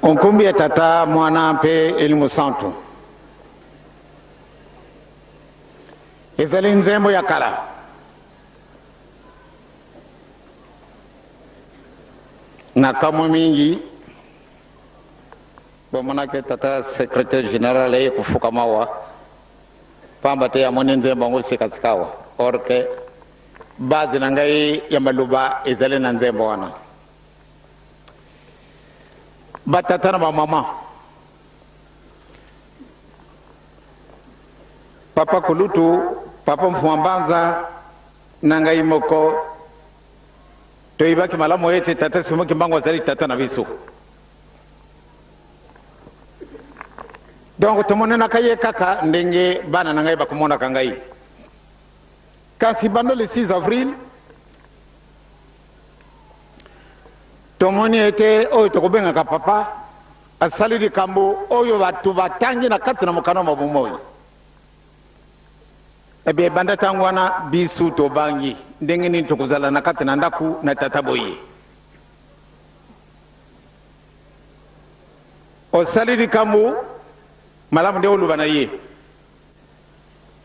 Onkumbia tata mwana mpe elimu santu ezali nzembo ya kala na kamu mingi bomonake tata secrétaire général ye kufuka mawa pamba te amoni nzembo ngo sikasikawa orke bazi na ngai ya maluba ezali na nzembo wana batata na mama papa kulutu papa mfumbanza na ngai moko to ibaki malamu yete tata simo kimbango zali tata na biso donc tomone na kaye kaka ndenge bana na ngai bakomona kangai kasi bando le 6 avril tomoni ete oyo tokobenga ka papa asali likambo oyo batu batangi na kati na mokano mabumoyi ebe banda tangu wana bisu to bangi ndenge nini tokozala na kati na ndaku na tata boye osali likambo malamu nde oluba na ye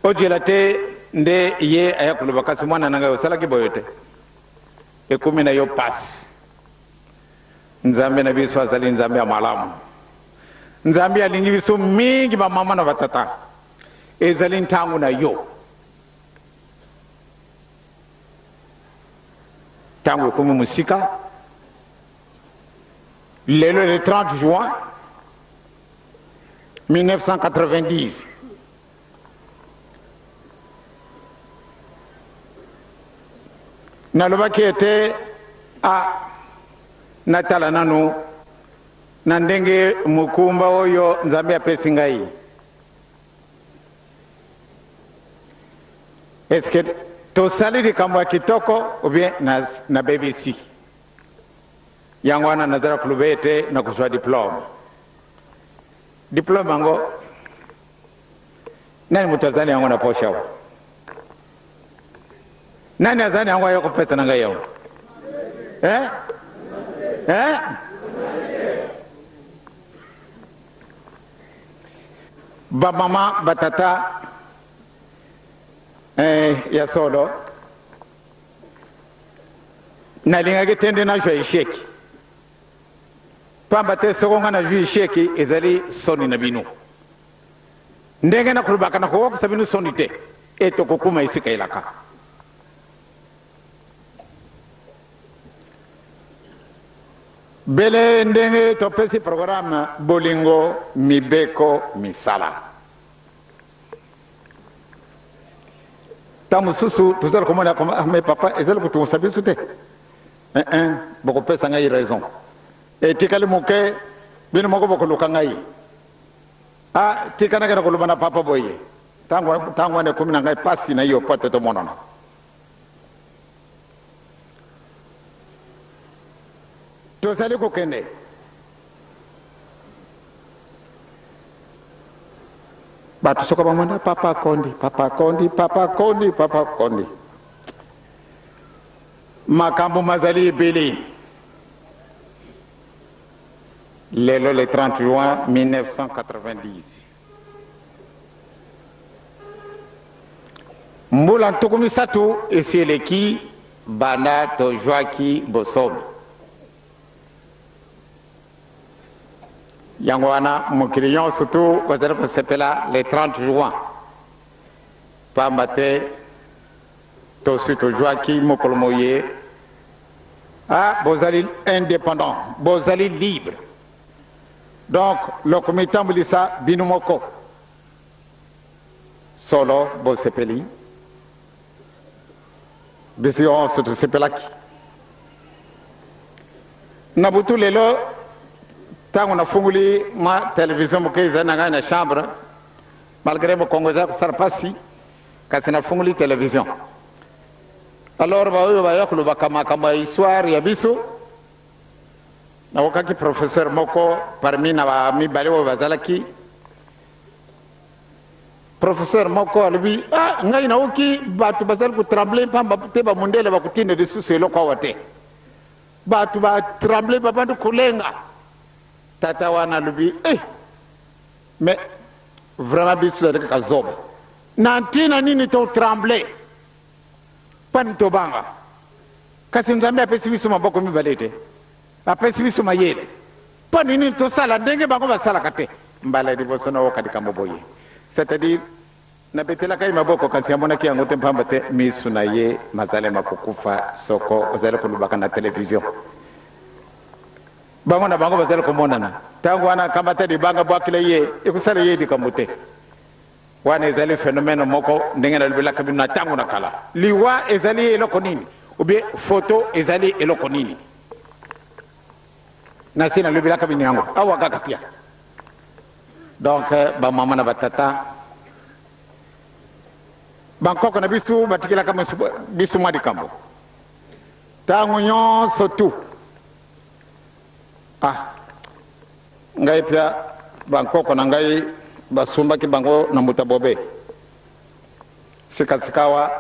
ojela te nde ye aya kuluba kasi mwana nanga osalaki boyo te ekumi na yo pasi nzambe na biso azali nzambe ya malamu nzambe alingi biso mingi bamama na batata ezali ntangu na yo tangu ekumi musika lelo le 30 juin 1990 nalobaki ete natala nanu na ndenge mukumba oyo nzambe apesi ngai eske tosali likambo ya kitoko ubie na BBC yango wana nazala kulube ete na kuswa diplome ango nani mutu azani yango na posha wa nani azani yango ayoko pesa na ngai yango ba mama batata ya solo nalingaki tende na jwa isheki pamba te sokonga na jwa isheki ezali soni na bino ndenge na kulubaka na kuwokisa bino soni te eto kukuma isika ilaka bele ndenge topesi programme bolingo mibeko misala tamususu tuzala komona me papa ezali kutungusa biso te bokopesa ngai raison etikali moke bino moko bokoluka ngai tikanake na koluba na papa boye tangu ane kumi na ngai pasi na iyo pote tomonana tozali kokende bato soka bamona papa kondi makambo mazali ebele lelo le 30 juin 1990 mbula ntuku misatu esieleki banda tojwaki bosomi yango wana mokili nyonso tu bazali kosepela le 30 juin pamba te tosui tojwaki mokolo moye bozali indépendant bozali libre donc lokomitambulisa bino moko solo bo sepeli bisi yo soto sepelaki na butu lelo tangu na funguli ma television mukeza na ngana chambre malgré mo kongoza sarpasi kasina funguli television alors ba yakulu bakama kama histoire ya biso na wakaki professeur moko parmi na ba mi balewo bazalaki professeur moko alibi ngai na uki batu bazal ku trembler pamba teba mundele bakutinde de sous selo kwa wate batu ba trembler babandu kulenga tata wana lubi mais vraiment bisu de kazoba nantina nini to trembler pan to banga kasi nzambe apesi biso maboko mibalete apesi biso mayele pan nini to sala ndenge bango basala kate mbala di boso na wakati kama boye c'est-à-dire na betela kai maboko kasi amona ki yango tempamba te misu na ye mazale makukufa soko ozale kulubaka na television bango na bango bazale kumonana tangu wana kama te di banga bwakile ye ikusala ye di kamute wana ezali phénomène moko ndenge na lubela kabina tangu na kala liwa ezali eloko nini ubie photo ezali eloko nini na sina lubela kabina yango awa kaka pia donc ba mama na batata bankoko na bisu batikila kama bisu mwadi kambo tangu nyonso tu ngai pia bankoko na ngai basumba ki bango na mutabobe sikawa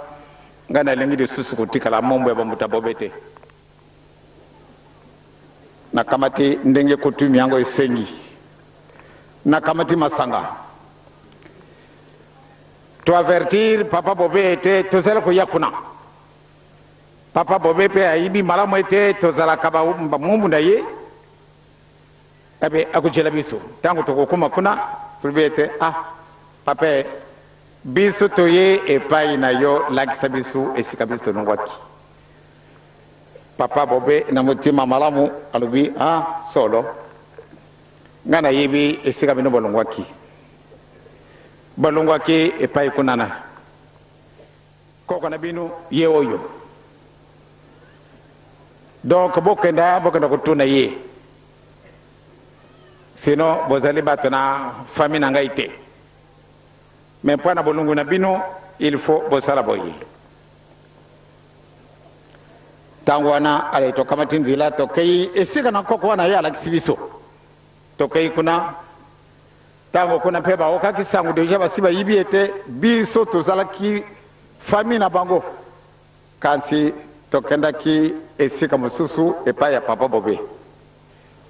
ngana lengi de susu kutikala mombo ya mutabobe te na kamati ndenge kutumi yango esengi na kamati masanga to avertir papa bobe ete tozala ko yakuna papa bobe pe aibi malamu ete tozala kaba mumbu na ye abe akujela biso tangu tokokoma kuna tulbete papa biso toye epai na yo lakisa biso esika biso nongwaki papa bobe na mutima malamu alubi solo ngana yibi esika bino bolongwaki balongwaki epai kunana koko na bino ye oyo donc bokenda kutuna ye sinon bozali bato na famille na ngai te mais mpo na bolungu na bino il faut bosala boye ntango wana ale tokamati nzela tokei esika na koko wana ye alakisi biso tokei kuna ntango kuna mpe baokaki sango deja basi bayibi ete biso tozalaki famille na bango kasi tokendaki esika mosusu epai ya papa bobe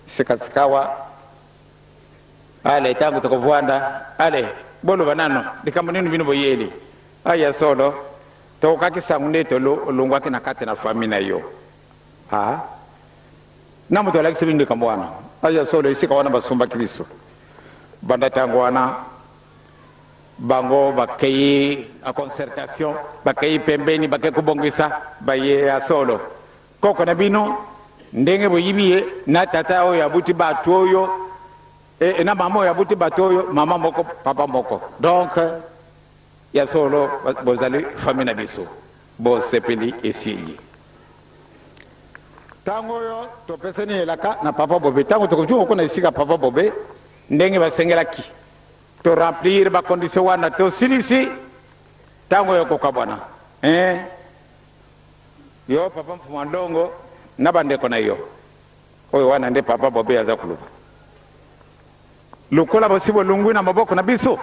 sikasikawa ale tangu tokovwanda ale boloba nano likambo nini bino boyeli aya solo tokaki sango nde tolongwaki na kati na famille na yo na moto alakisi bino likambo wana aya solo esika wana basumbaki biso banda tango wana bango bakei a concertation bakei pembeni bakei kubongisa baye ya solo koko na bino ndenge boyibiye na tata oyo abuti batu oyo na mama oyo abuti batu oyo mama moko papa moko donc ya solo bozali famille na biso bosepeli esiyi tango oyo topesani elaka na papa bobe tango tokojuka kuna esika papa bobe ndenge basengelaki to remplir ba condition wana to silisi tango yo kokabwana yo papa mfumandongo na bandeko na yo oyo wana nde papa bobe aza kuluba lukola bosibo lungu na maboko na biso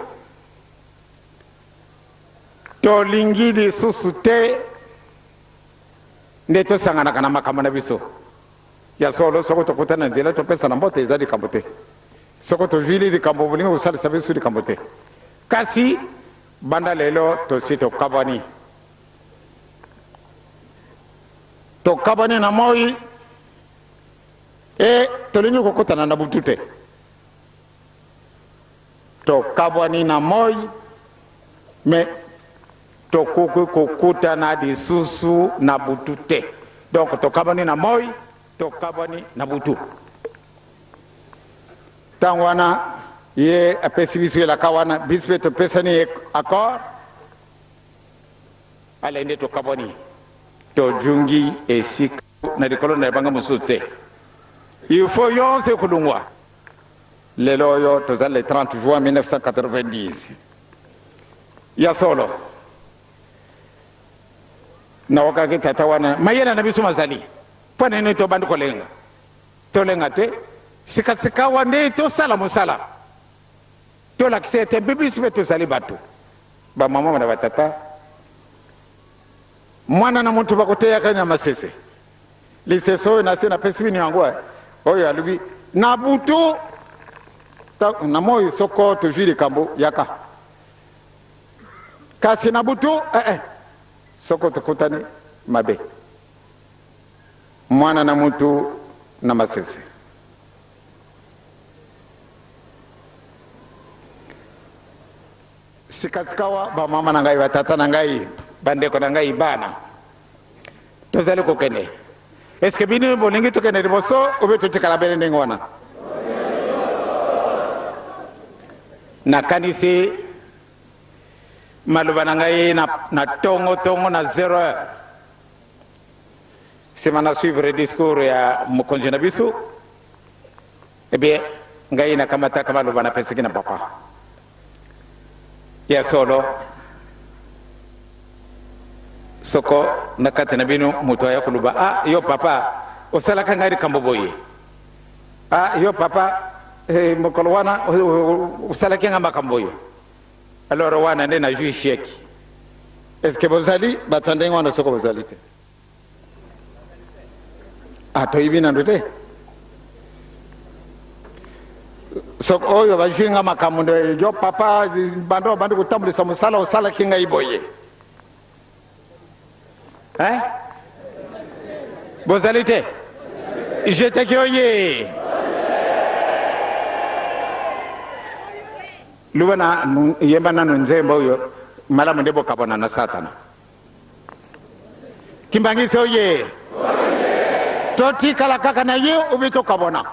to lingidi susu te nde to sangana kana makama na biso ya solo soko to kutana nzela to pesa na mbote ezali kambote soko to vili di kambo bulingo usali sabisu di kambote kasi banda lelo to sito kabani na moi to lingo kokutana na butute to kabani na moi me to kokutana di susu na butute donc to kabani na moi to kabani na butu tangwana ye apesi biso la kawana bispe to pesani accord ala inde to kaboni to jungi e sik na di kolon na banga musulte il faut yon se kulungwa lelo yo to le 30 juin 1990 ya solo na wakake tatawana mayena na bisu mazali pone ne to bandu kolenga to lenga te sika wande to sala musala to la kisete bibisi beto sali batu ba mama na batata mwana na muntu bakoteya kana masese liseso na sena pesibini yangu oyo alubi na butu na moyo soko to jiri kambo yaka kasi na butu soko to kutane mabe mwana na muntu na masese sikasikawa ba mama na ngai batata na ngai bandeko na ngai bana tozali kokende eske bini bolingi tokende liboso obe totikala bene ndengwana na kanisi maloba na ngai na tongo na 0 semana suivre discours ya mokonzi na biso ebe ngai na kamata kama loba na pesiki na papa ya solo soko na kati na bino muto ya kuluba yo papa osala kangari kamboboye yo papa mokolo wana osala kenga kamboyo alors wana ndena jui sheki est-ce que bozali batande ngwana soko bozali te to ibina ndote soko oyo bajinga makamundo yo papa bando kutambulisa musala osala kinga iboye bozalite jete kyoye lubana yemba nanu nzembo oyo malamu ndebo kabona na satana kimbangise oye toti kala kaka na ye ubito kabona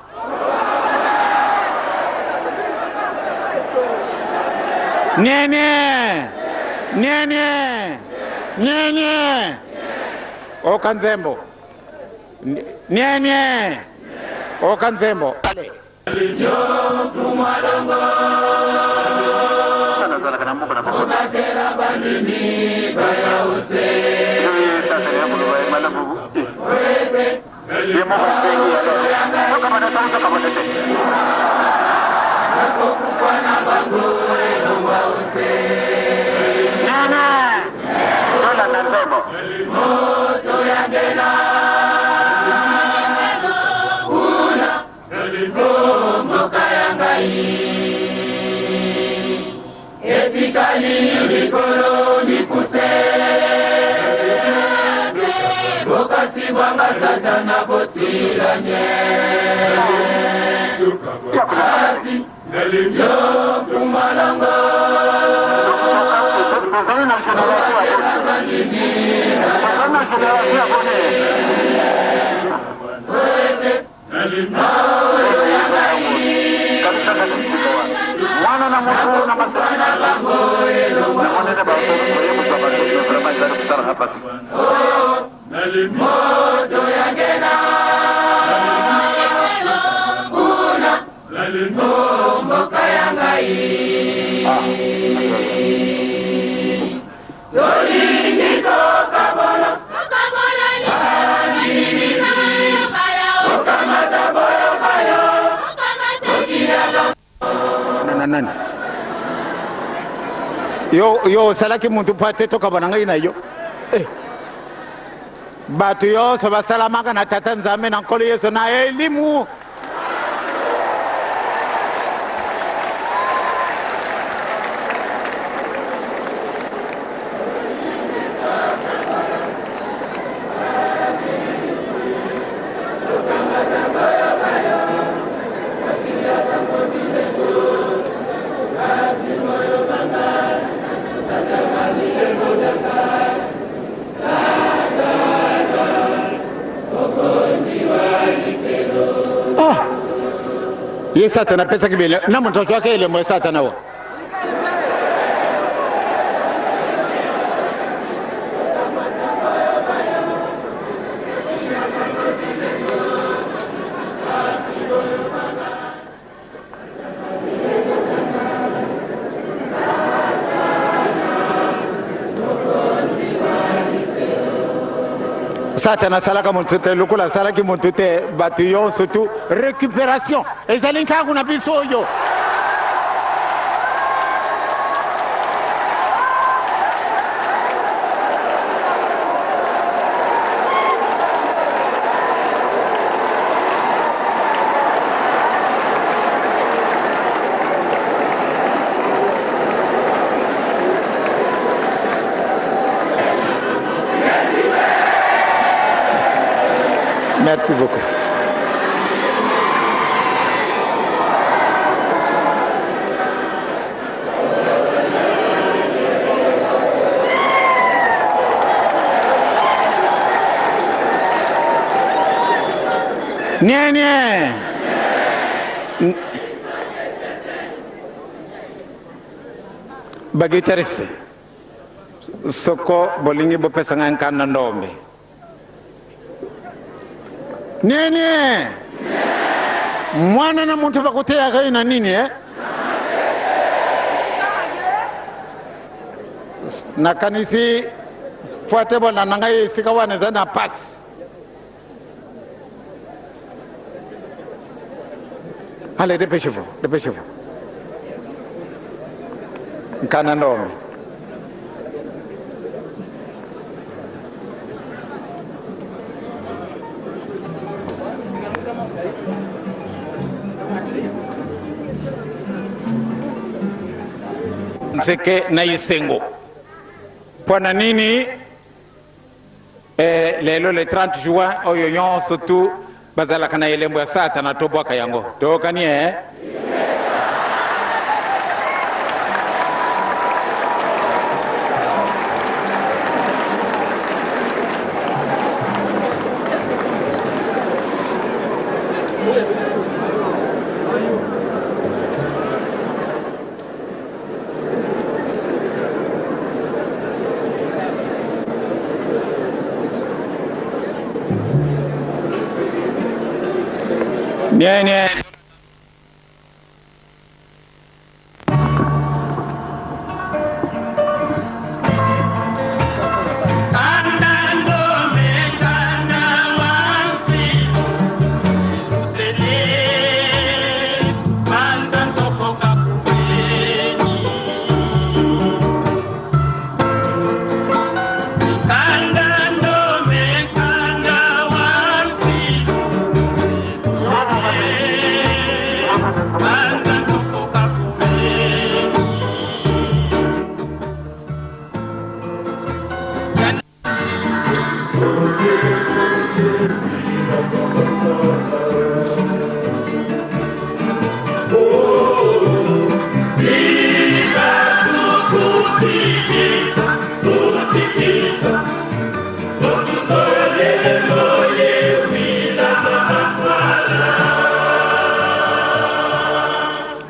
nyenye okanzembo nyenye okanzembo ale Banga satana bosilanye Kasi Nalimyo Fumalanga Tazana na generation mwana na mtu na masana bango Nalimoto yangena Una Nalimoto kayangai Yolini toka bola Nini mayo bayo Okamata boyo bayo Okamata kiyaga Nani yo salaki muntu pate toka bana ngai na yo batu yo so basalamaka na tata nzambe na nkolo yesu na elimu ye satana pesa kibele na mtoto wake ile mwe satana wa Satana salaka montute lukula salaki montute batuyo surtout récupération ezalinka kuna biso yo. Merci beaucoup. Nie. Bagitarise. Soko bolingi bo pesa ngankana ndombe. Nene mwana na muntu bakutea kaina nini na kanisi fuate bona nangai sikawane zana pass. Allez, dépêchez-vous. Kanandome. Nseke na Isengo. Pwana nini lelo le 30 juin oyo yon surtout bazala kana elembo ya sata na tobwa kayango. Toka ni Nie.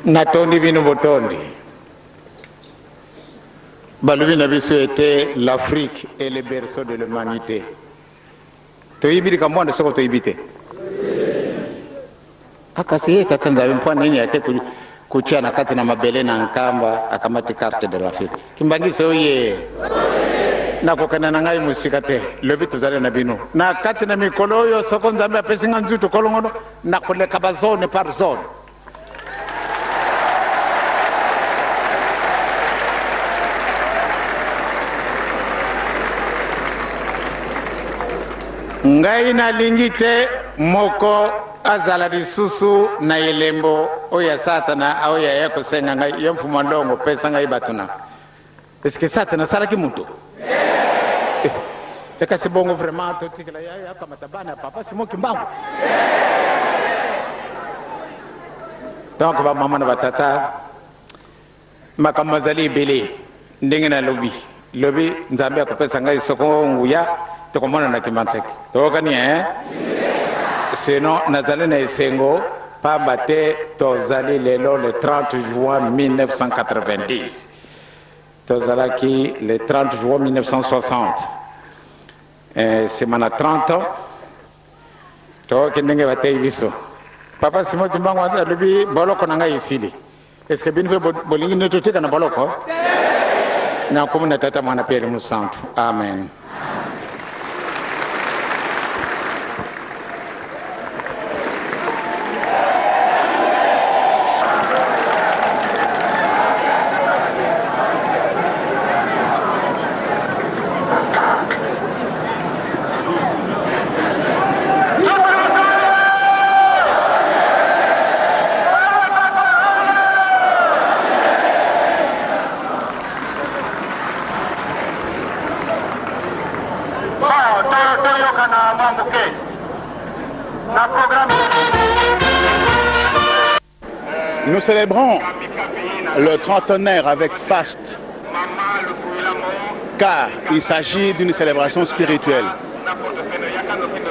Natondi vino botondi. Baluvina biso était l'Afrique et le berceau de l'humanité. Toibiri kamwanda soko toibite. Akasiye tatanza mpwana nini yake kuchana kati na mabele na nkamba akamati carte de l'Afrique. Kimbangise oye. Na kokana na ngai musikate lobi tuzale na bino. Na kati na mikolo yo soko nzambe apesinga nzuto kolongono na koleka ba zone par zone. Ngai na lingite moko azala lisusu na elembo oya satana au ya yako senga ngai yemfuma ndongo pesa ngai batuna. Eske satana sala ki muntu? Eka sibongo vraiment to tikela ya kama tabana papa simo kimbangu. Donc ba mama na batata makamazali bele ndenge na lobi nzambe akopesa ngai soko nguya tokomona na kimanseke toka ni sinon nazali na Isengo pambate tozali lelo le 30 juin 1990 tozalaki le 30 juin 1960 c'est mana 30 ans toka ndenge batei biso papa simo kimbango alobi boloko nanga isili est-ce que binwe bolingi netotika na boloko na komuna tata mwana pele musantu amen. Nous célébrons le trentenaire avec faste, car il s'agit d'une célébration spirituelle.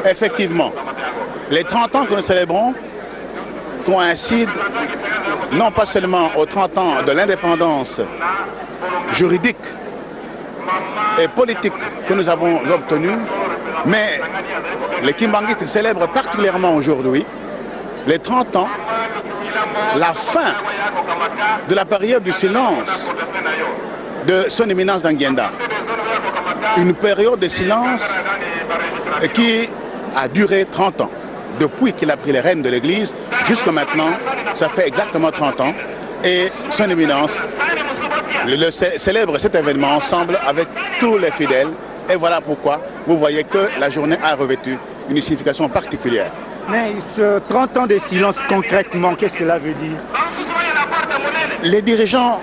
Effectivement, les 30 ans que nous célébrons coïncident non pas seulement aux 30 ans de l'indépendance juridique et politique que nous avons obtenue, mais les Kimbanguistes célèbrent particulièrement aujourd'hui les 30 ans, la fin de la période du silence de son éminence d'Anguienda. Une période de silence qui a duré 30 ans. Depuis qu'il a pris les rênes de l'Église jusqu'à maintenant, ça fait exactement 30 ans. Et son éminence célèbre cet événement ensemble avec tous les fidèles. Et voilà pourquoi vous voyez que la journée a revêtu une signification particulière. Mais ce 30 ans de silence, concrètement, qu'est-ce que cela veut dire? Les dirigeants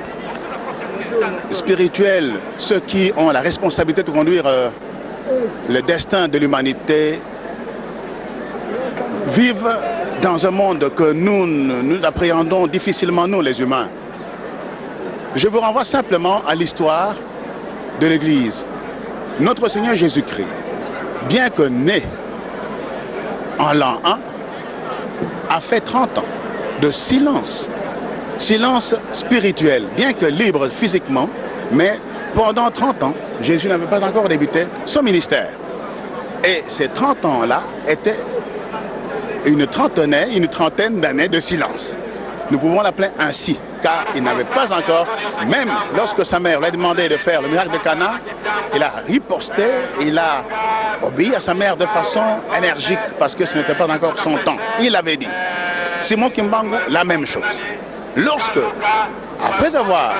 spirituels, ceux qui ont la responsabilité de conduire le destin de l'humanité, vivent dans un monde que nous appréhendons difficilement, nous les humains. Je vous renvoie simplement à l'histoire de l'Église. Notre Seigneur Jésus-Christ, bien que né en l'an 1, a fait 30 ans de silence, silence spirituel, bien que libre physiquement, mais pendant 30 ans, Jésus n'avait pas encore débuté son ministère. Et ces 30 ans-là étaient une trentaine d'années de silence. Nous pouvons l'appeler ainsi, car il n'avait pas encore, même lorsque sa mère lui a demandé de faire le miracle de Cana, il a riposté, il a obéi à sa mère de façon énergique, parce que ce n'était pas encore son temps. Il avait dit. Simon Kimbangu, la même chose. Lorsque, après avoir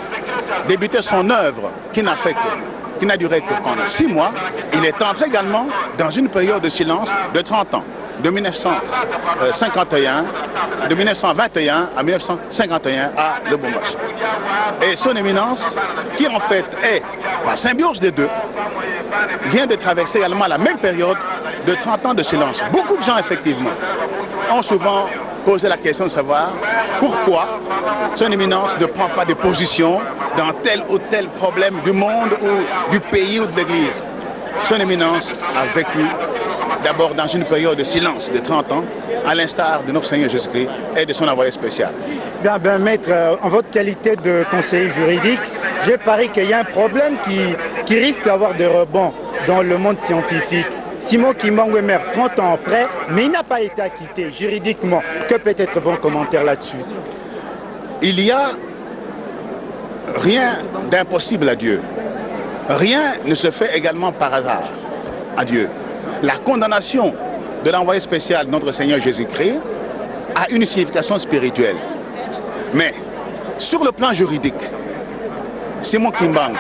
débuté son œuvre, qui n'a duré que pendant 6 mois, il est entré également dans une période de silence de 30 ans. De 1951, de 1921 à 1951 à Lubumbashi. Et son éminence, qui en fait est la symbiose des deux, vient de traverser également la même période de 30 ans de silence. Beaucoup de gens, effectivement, ont souvent posé la question de savoir pourquoi son éminence ne prend pas de position dans tel ou tel problème du monde ou du pays ou de l'Église. Son éminence a vécu d'abord dans une période de silence de 30 ans, à l'instar de notre Seigneur Jésus-Christ et de son envoyé spécial. Bien, maître, en votre qualité de conseiller juridique, j'ai parié qu'il y a un problème qui risque d'avoir des rebonds dans le monde scientifique. Simon Kimbangu est maire 30 ans après, mais il n'a pas été acquitté juridiquement. Que peut être vos commentaires là-dessus? Il n'y a rien d'impossible à Dieu. Rien ne se fait également par hasard à Dieu. La condamnation de l'envoyé spécial de notre Seigneur Jésus-Christ a une signification spirituelle. Mais sur le plan juridique, Simon Kimbangu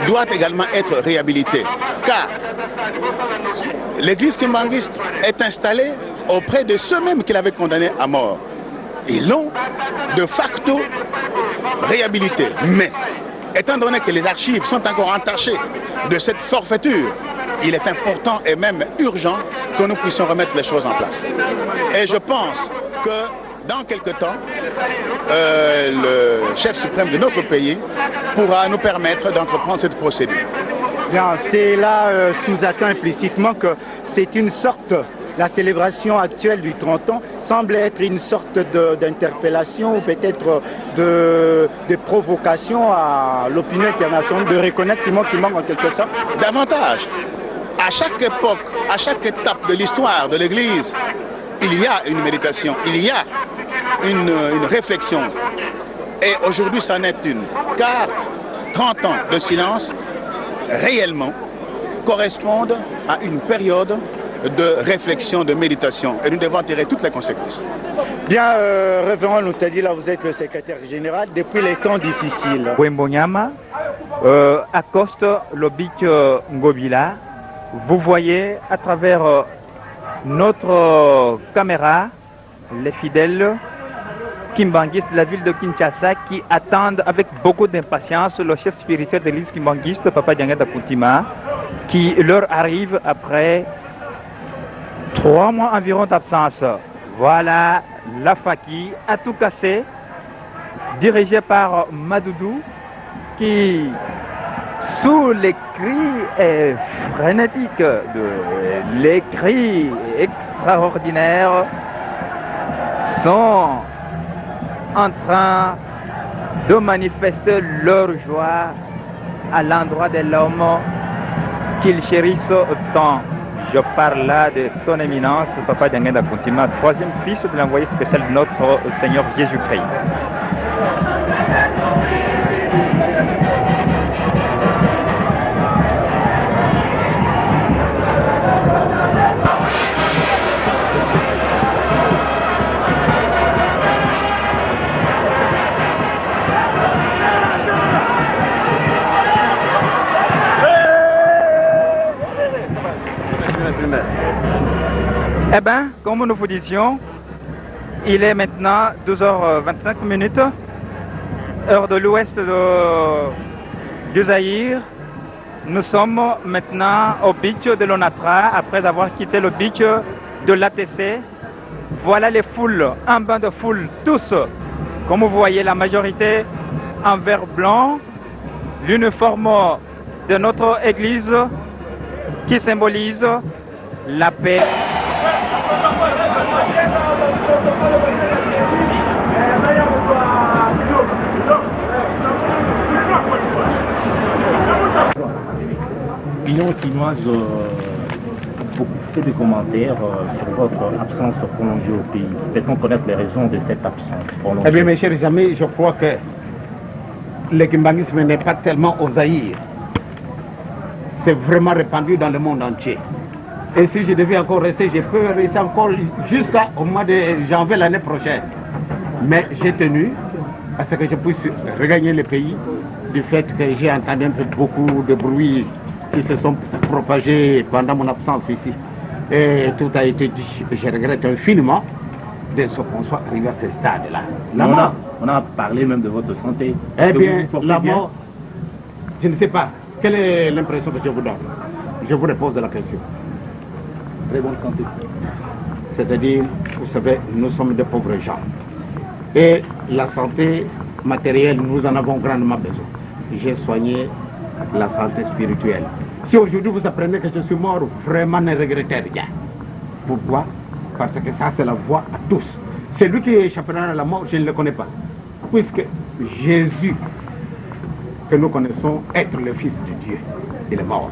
doit également être réhabilité, car l'église kimbanguiste est installée auprès de ceux-mêmes qu'il avait condamnés à mort. Ils l'ont de facto réhabilité. Mais étant donné que les archives sont encore entachées de cette forfaiture, il est important et même urgent que nous puissions remettre les choses en place. Et je pense que dans quelque temps, le chef suprême de notre pays pourra nous permettre d'entreprendre cette procédure. Bien, c'est là sous-atteint implicitement que c'est une sorte, la célébration actuelle du 30 ans semble être une sorte d'interpellation ou peut-être de provocation à l'opinion internationale de reconnaître Simon Kimbangu en quelque sorte. Davantage. À chaque époque, à chaque étape de l'histoire de l'Église, il y a une méditation, il y a une réflexion. Et aujourd'hui, ça en est une. Car 30 ans de silence, réellement, correspondent à une période de réflexion, de méditation. Et nous devons en tirer toutes les conséquences. Bien, révérend Loutadi, là, vous êtes le secrétaire général depuis les temps difficiles. Wembonyama, Acoste Lobik Ngobila. Vous voyez à travers notre caméra les fidèles kimbanguistes de la ville de Kinshasa qui attendent avec beaucoup d'impatience le chef spirituel de l'église kimbanguiste, Papa Diangada Kuntima, qui leur arrive après 3 mois environ d'absence. Voilà la Faki à tout casser, dirigée par Madoudou, qui, sous les cris frénétiques, les cris extraordinaires, sont en train de manifester leur joie à l'endroit de l'homme qu'ils chérissent tant. Je parle là de son éminence, Papa Diangenda Kuntima, troisième fils de l'envoyé spécial de notre Seigneur Jésus-Christ. Eh bien, comme nous vous disions, il est maintenant 12h25, heure de l'ouest du Zaïre. Nous sommes maintenant au beach de l'Onatra, après avoir quitté le beach de l'ATC. Voilà les foules, un bain de foule, tous, comme vous voyez, la majorité en vert blanc, l'uniforme de notre église qui symbolise la paix. L'opinion chinoise beaucoup fait de commentaires sur votre absence prolongée au pays. Peut-on connaître les raisons de cette absence prolongée? Eh bien, mes chers amis, je crois que le kimbangisme n'est pas tellement au Zaïre. C'est vraiment répandu dans le monde entier. Et si je devais encore rester, je peux rester encore jusqu'au mois de janvier l'année prochaine. Mais j'ai tenu à ce que je puisse regagner le pays du fait que j'ai entendu un peu beaucoup de bruits qui se sont propagés pendant mon absence ici. Et tout a été dit. Je regrette infiniment de ce qu'on soit arrivé à ce stade-là. On a parlé même de votre santé. Eh bien, la mort, je ne sais pas. Quelle est l'impression que je vous donne? Je vous repose la question. Très bonne santé. C'est-à-dire, vous savez, nous sommes de pauvres gens. Et la santé matérielle, nous en avons grandement besoin. J'ai soigné la santé spirituelle. Si aujourd'hui vous apprenez que je suis mort, vraiment ne regrettez rien. Pourquoi? Parce que ça, c'est la voie à tous. C'est lui qui échappera à la mort, je ne le connais pas. Puisque Jésus, que nous connaissons être le Fils de Dieu, il est mort.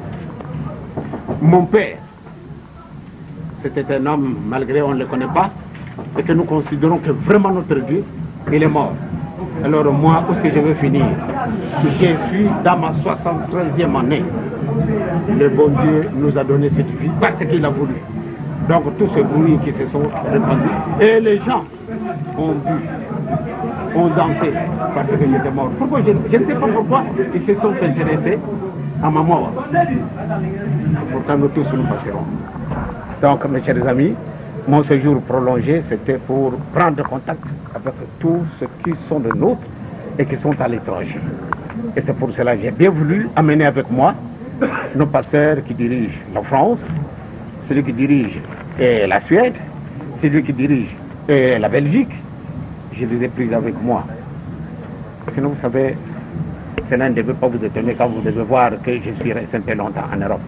Mon père, c'était un homme, malgré on ne le connaît pas, et que nous considérons que vraiment notre Dieu, il est mort. Alors moi, où est-ce que je veux finir? Je suis dans ma 73e année. Le bon Dieu nous a donné cette vie parce qu'il a voulu. Donc tous ces bruits qui se sont répandus, et les gens ont bu, ont dansé parce que j'étais mort. Pourquoi je ne sais pas pourquoi ils se sont intéressés à ma mort. Pourtant nous tous nous passerons. Donc mes chers amis, mon séjour prolongé, c'était pour prendre contact avec tous ceux qui sont de nôtres et qui sont à l'étranger. Et c'est pour cela que j'ai bien voulu amener avec moi nos pasteurs qui dirigent la France, celui qui dirige la Suède, celui qui dirige la Belgique. Je les ai pris avec moi. Sinon, vous savez, cela ne devait pas vous étonner quand vous devez voir que je suis resté un peu longtemps en Europe.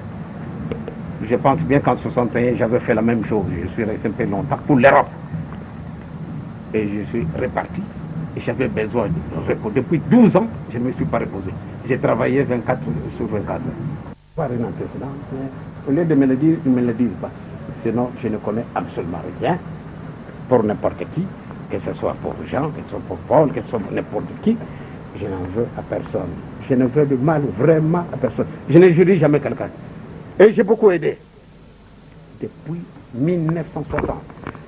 Je pense bien qu'en 61, j'avais fait la même chose. Je suis resté un peu longtemps pour l'Europe. Et je suis reparti. Et j'avais besoin de repos. Depuis 12 ans, je ne me suis pas reposé. J'ai travaillé 24 sur 24. Au lieu de me le dire, ils ne me le disent pas. Sinon, je ne connais absolument rien pour n'importe qui, que ce soit pour Jean, que ce soit pour Paul, que ce soit pour n'importe qui. Je n'en veux à personne. Je ne veux de mal vraiment à personne. Je ne jurie jamais quelqu'un. Et j'ai beaucoup aidé. Depuis 1960,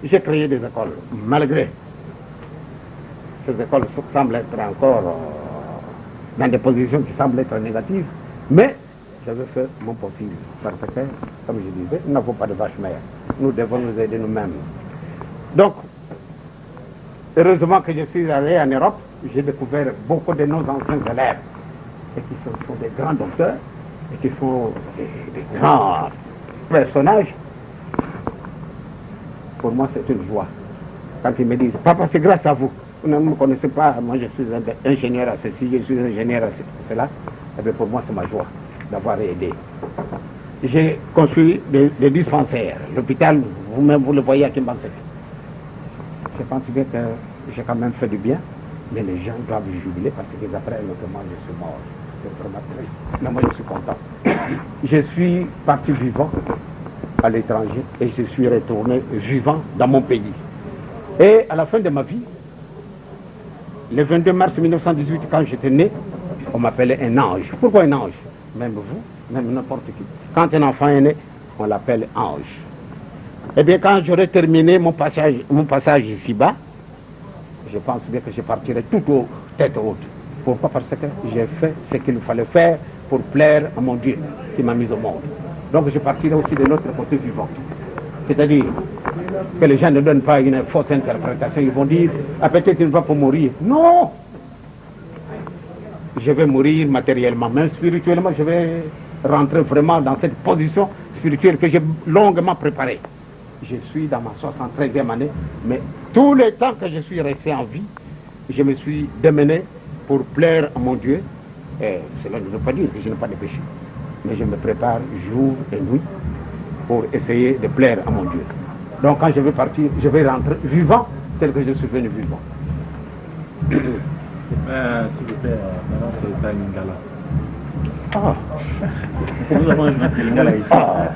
j'ai créé des écoles, malgré ces écoles semblent être encore dans des positions qui semblent être négatives, mais j'avais fait mon possible, parce que, comme je disais, nous n'avons pas de vache mère. Nous devons nous aider nous-mêmes. Donc, heureusement que je suis allé en Europe, j'ai découvert beaucoup de nos anciens élèves, et qui sont des grands docteurs, et qui sont des grands personnages. pour moi c'est une joie. Quand ils me disent, papa, c'est grâce à vous. Vous ne me connaissez pas, moi je suis ingénieur à ceci, je suis ingénieur à cela. Eh bien, pour moi c'est ma joie d'avoir aidé. J'ai construit des dispensaires. L'hôpital, vous-même vous le voyez à Kimbansek. Je pense bien que j'ai quand même fait du bien, mais les gens doivent jubiler parce qu'ils apprennent que moi je suis mort. C'est vraiment triste. Mais moi je suis content. Je suis parti vivant à l'étranger et je suis retourné vivant dans mon pays. Et à la fin de ma vie, le 22 mars 1918, quand j'étais né, on m'appelait un ange. Pourquoi un ange? Même vous, même n'importe qui. Quand un enfant est né, on l'appelle ange. Eh bien, quand j'aurai terminé mon passage ici-bas, je pense bien que je partirai tout haut, tête haute. Pourquoi? Parce que j'ai fait ce qu'il fallait faire pour plaire à mon Dieu qui m'a mis au monde. Donc je partirai aussi de l'autre côté vivant. C'est-à-dire que les gens ne donnent pas une fausse interprétation. Ils vont dire, ah, peut-être il ne va pas mourir. Non! Je vais mourir matériellement, même spirituellement, je vais rentrer vraiment dans cette position spirituelle que j'ai longuement préparée. Je suis dans ma 73e année, mais tout le temps que je suis resté en vie, je me suis démené pour plaire à mon Dieu. Et cela ne veut pas dire que je n'ai pas de péché, mais je me prépare jour et nuit pour essayer de plaire à mon Dieu. Donc quand je vais partir, je vais rentrer vivant tel que je suis venu vivant. S'il vous plaît, maintenant c'est le time Lingala. Ah. Nous avons joué le Lingala ici. Ah.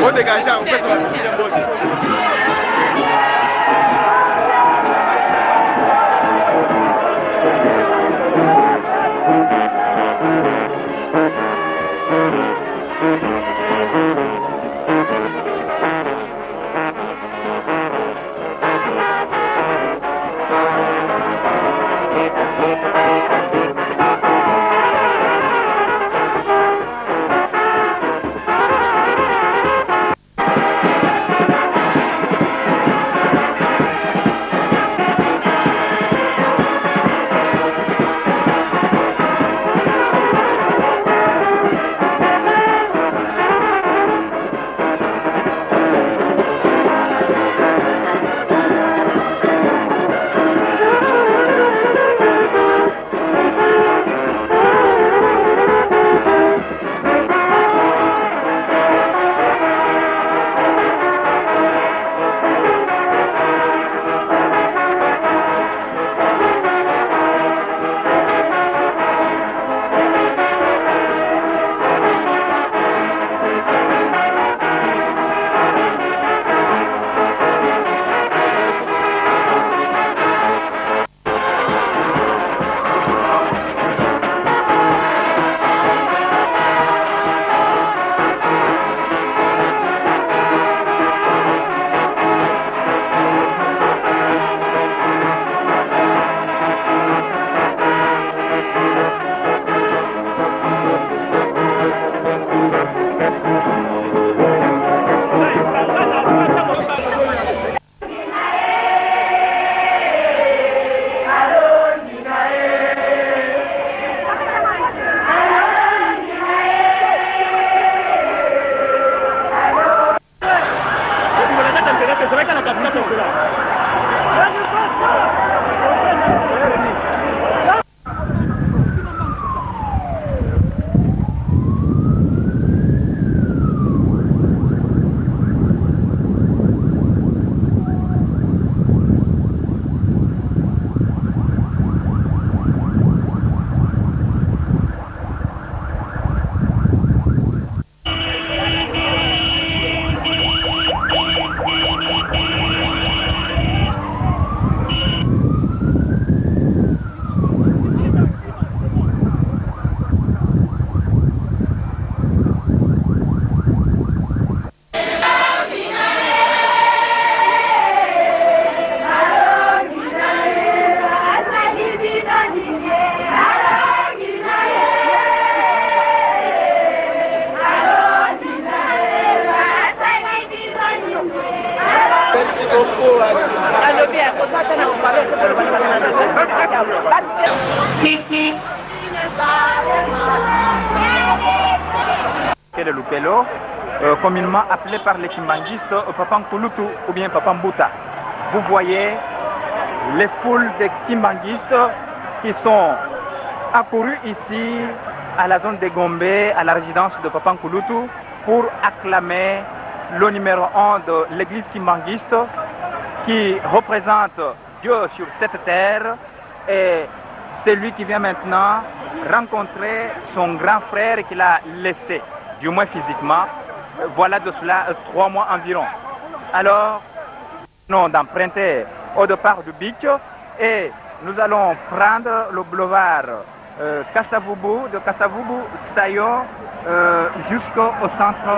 Vou degajar, vou pensar no Merci beaucoup. Le Lupelo, communément appelé par les kimbangistes Papankulutu ou bien Papambuta. Vous voyez les foules de kimbangistes qui sont accourus ici à la zone de Gombe, à la résidence de Papankulutu, pour acclamer le numéro 1 de l'église kimbanguiste qui représente Dieu sur cette terre, et c'est lui qui vient maintenant rencontrer son grand frère qu'il a laissé, du moins physiquement, voilà de cela 3 mois environ. Alors, nous d'emprunter au départ du beach et nous allons prendre le boulevard Kasavubu, de Kasavubu, Sayo, jusqu'au centre.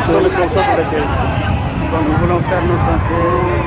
Sur le plan sur lequel quand nous voulons faire notre entrée,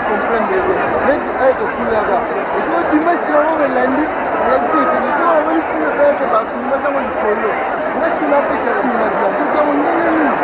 comprendre neti ayekokulaga esiko dimanche nango belandi alakisi ekende siko namoni filme peke bafilme ntango likolo nga siko napekela imagina so ntango ndenge nini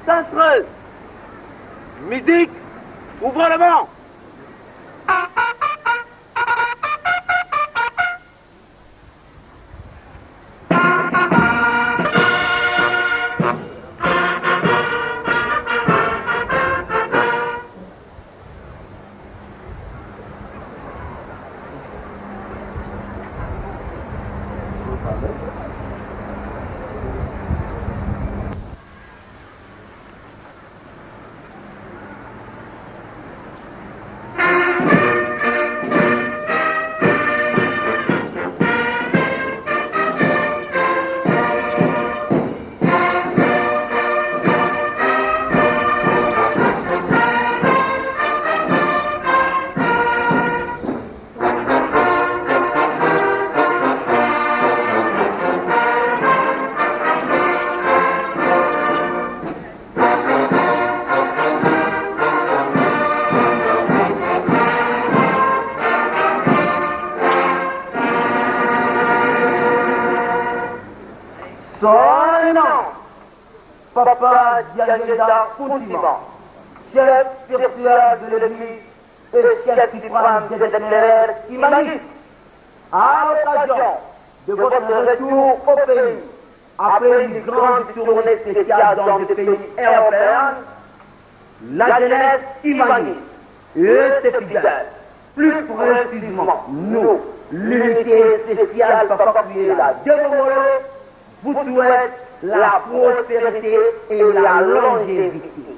Centre. Musique, ouvrez le vent. Son nom, Papa Diageda Kountima, chef spirituel de l'Église et chef suprême des éclairs humanistes, à l'occasion de votre retour au pays, après une grande tournée spéciale dans des pays européens, la jeunesse humaniste et ses fidèles, plus précisément nous, l'unité spéciale Papa Kuyela de Mongolo, vous souhaite la prospérité et la longévité.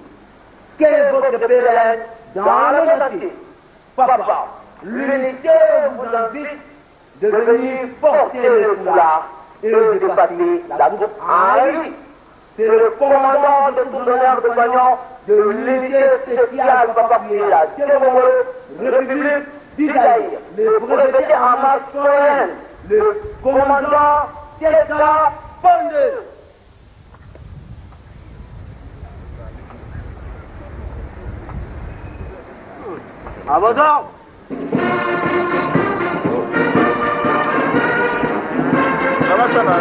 Que votre pérenne dans le entier. Papa, l'unité vous invite de venir porter le foulard et de passer la coupe en lui. C'est le commandant de tout l'honneur de Bagnon de l'unité spéciale Papa Kuyela de République d'Isaïe, le breveté en masse foraine, le commandant Tessa Bonde. À vos ordres. Ça va.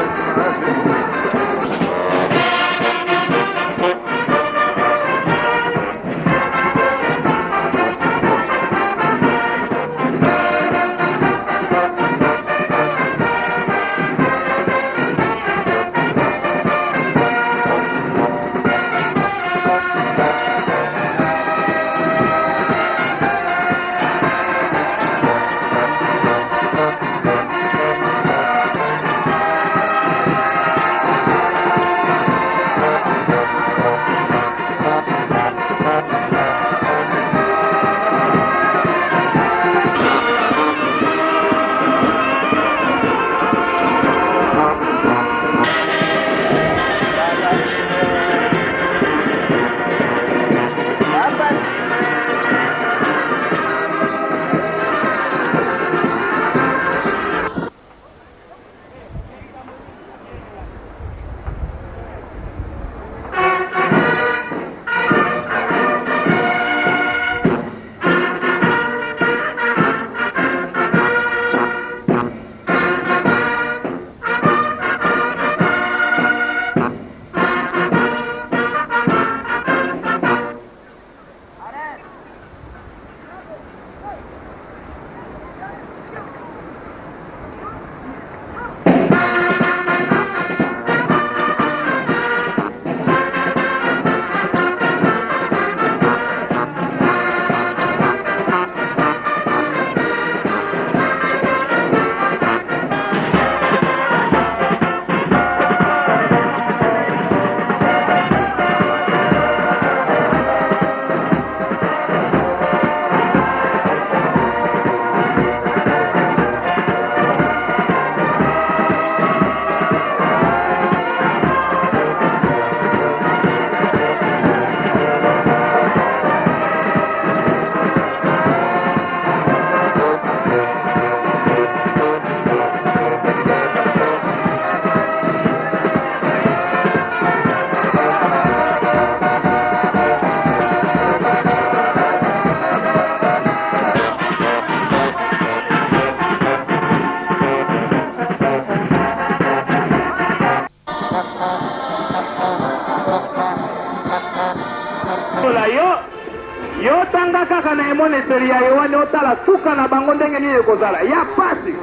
yo tanga kaka na emoneseli ya yohane otala suka na bango ndenge nini ekozala ya pasi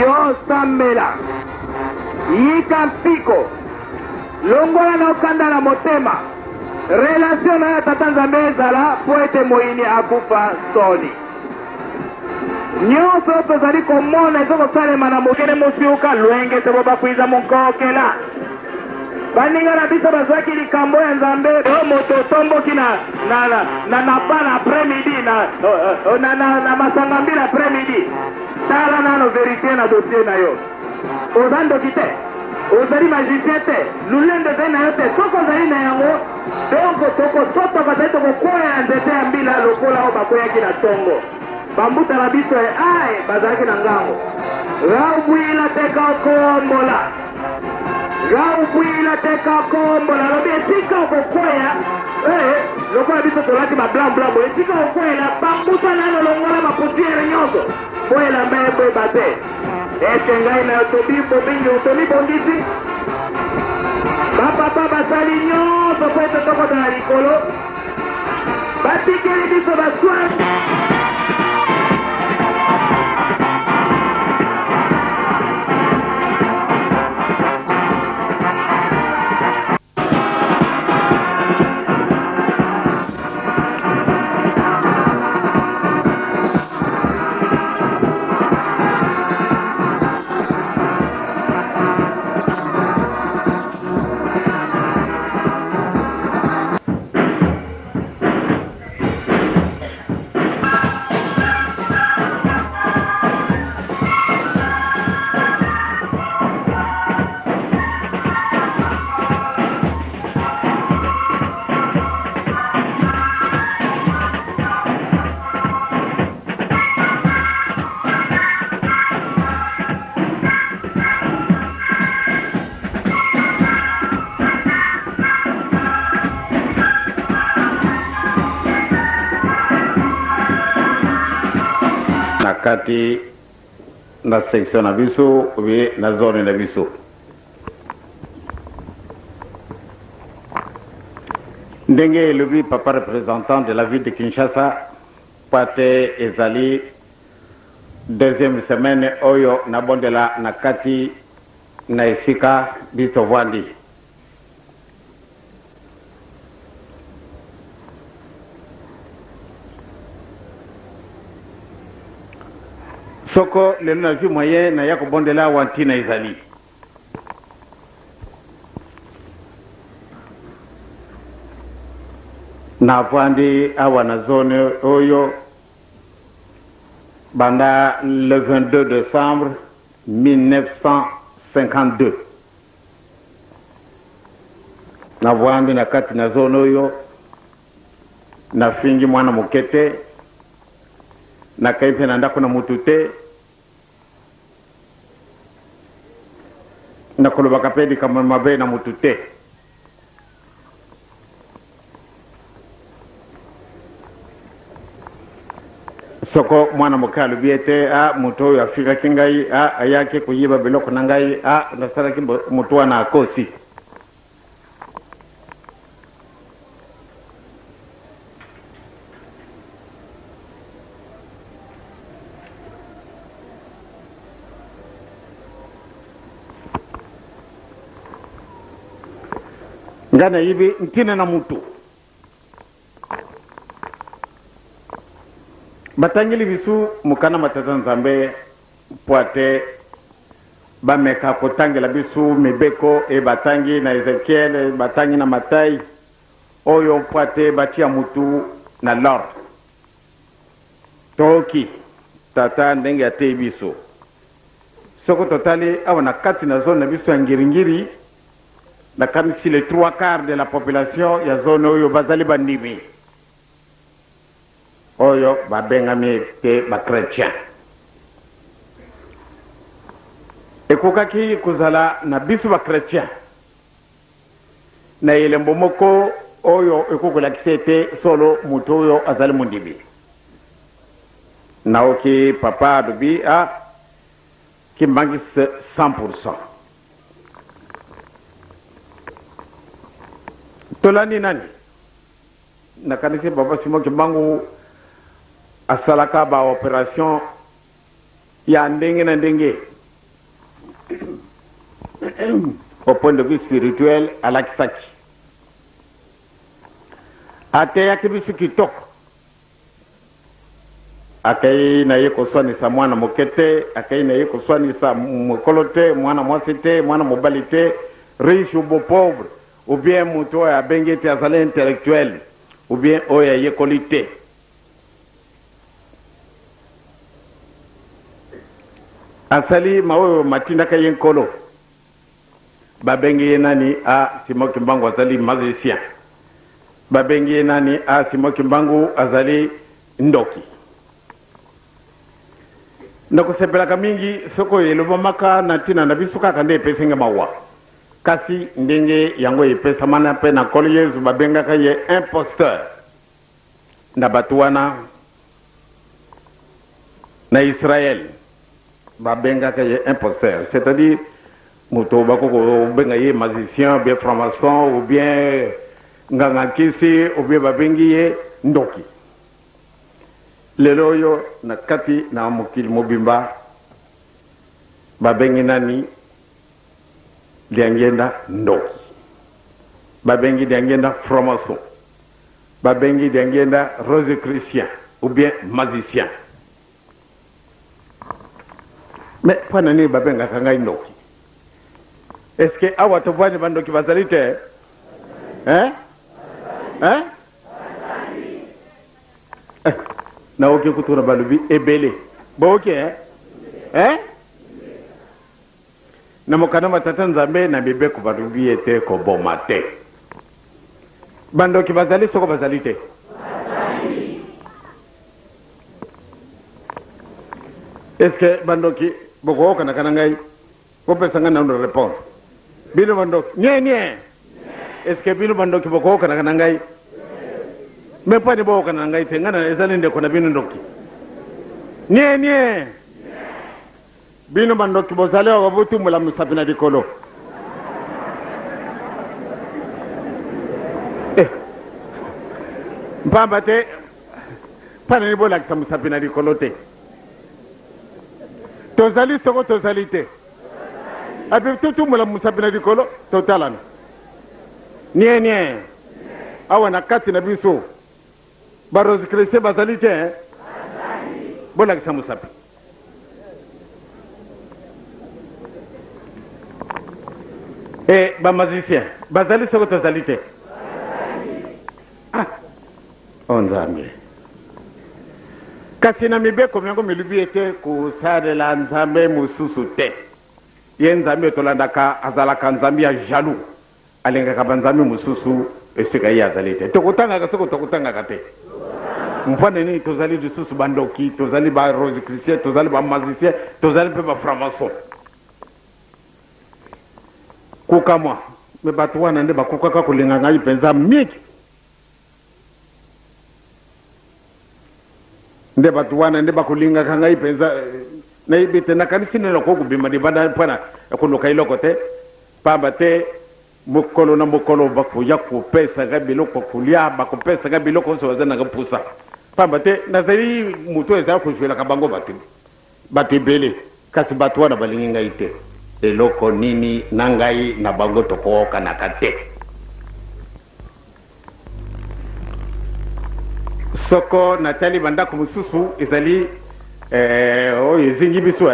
yo sambela yika mpiko longola na okanda na motema relation na ya tata nzambe ezala po ete moyini akufa soni nyonso tozali komona ezokosalema na mokele mosiuka lwenge te bo bakwiza mokokela baninga na biso bazwaki likambo ya nzambe o moto otomboki na pana après-midi na masanga mbili après-midi tala nano verité na dossier na yo oza ndoki te ozali magicien te lulende ezali na yo te soko ozali na yango donko tokosotoka bazali tokokwea nzete ya mbila lokola oyo bakweyaki na ntongo bambuta na biso aye bazalaki na ngango raubwila teka okombola raubwila teka okombola lobi esika okokweya lokola biso tolaki bablamblamo esika okwela bambuta nano longola baputiere nyonso po elamba eboyeba te ete ngai na tobimbo mingi tolibongisi bapapa basali nyonso po ete tokota na likolo batikeli biso baswani kati na section na biso obe na zone na biso ndenge elobi papa représentant de la ville de Kinshasa pate ezali deuxième semaine oyo nabondela na kati na esika biso vwandi soko lelo na vi moyen na ya kobondela wantina ezali na vwandi awa na zone oyo banda le 22 décembre 1952 na vwandi na kati na zone oyo na fingi mwana mokete na kaipe na ndako na mutu te na kolobaka mpe likambo mabe na mutu te soko mwana moke alobi ete mutu oyo afikaki ngai ayaki koyiba biloko na ngai nasalaki mutu wana akosi ngana yibi ntina na mutu batangili bisu mukana matata nzambe poate bameka kotangela bisu mibeko e batangi na Ezekiel batangi na Matai oyo poate batia mutu na Lord toki tata ndenge ate bisu soko totali awana kati na zone na bisu ya ngiringiri na kamisi les 3/4 de la population ya zone oyo bazali bandimi oyo babengami te bakretien ekokaki kozala na biso bakretien na elembo moko oyo ekokolakisa ete solo mutu oyo azali mondimi naoki papa adobi kimbangisi 100%. tolani nani nakanisi baba Simon Kimbangu asalaka ba opération ya ndenge na ndenge au point de vue spirituel alakisaki ateyaki biso kitoko akai na ye koswanisa mwana mokete akai na ye koswanisa mokolo te mwana mwasi te mwana mobali te riche ou pauvre ou bien moto oyo abengi ete azali intellectuel ou bien oyo ayekoli te asali maoyo matindaka ye nkolo babengi ye nani Simon Kimbangu azali magicien babengi ye nani Simon Kimbangu azali ndoki nakusepelaka mingi soko elobamaka na ntina na biso kaka nde epesenge mawa kasi ndenge yango epesamana mpe na nkolo Yesu babengaka ye imposteur na bato wana na Israel babengaka ye imposteur, c'est-à-dire moto bakoko benga ye magicien ou bien franc-maçon ou bien ngangakisi ou bien babengi ye ndoki lelo oyo na kati na mokili mobimba babengi nani liangenda ndoki babengi liangenda franc-maçon babengi liangenda rosicrucien ou bien magicien mais pana nini babengaka ngai ndoki est-ce que awa tovani bandoki bazali te na oke kutuna balubi ebele boke na mokana matata nzambe na bibeko balubi ete koboma te bandoki bazali soko bazali te est-ce que bandoki boko kana kana ngai popesa ngana ndo réponse bino bandoki nye est-ce que bino bandoki boko kana kana ngai me pani boko kana ngai te ngana ezali ndeko na bino ndoki nye bino bandoki bozali wa butu mula musapina dikolo mpamba te pana ni bola kisa musapina dikolo te tozali soko tozali te api tutu mula musapina dikolo totalana nye awa na kati na biso barozi krese bazali te bola kisa musapi ba magicien bazali soko tozali te onzambe kasi na mibeko myango milubi ete kusalela nzambe mususu te ye nzambe tolandaka azalaka nzambe ya jaloux alengaka banzambe mususu esika ye azali te tokutangaka soko tokutangaka te mpona nini tozali lisusu bandoki tozali ba rosicrucien tozali ba magicien tozali mpe ba franc-maçon kukamwa me bato wana nde bakokaka kolinga ngai mpenza mingi nde bato wana nde bakolingaka ngai mpenza nayebi te nakanisi nini okokobima libanda mpona ekoluka eloko te pamba te mokolo na mokolo bakoya kopesaka biloko kolia bakopesaka biloko nyonso bazali nanga mpusa pamba te nazali moto ezala kozwelaka bango bato ebele kasi bato wana balingi ngai te eloko nini na ngai na bango tokokanaka te soko natali bandako mosusu ezali oyo ezingi biso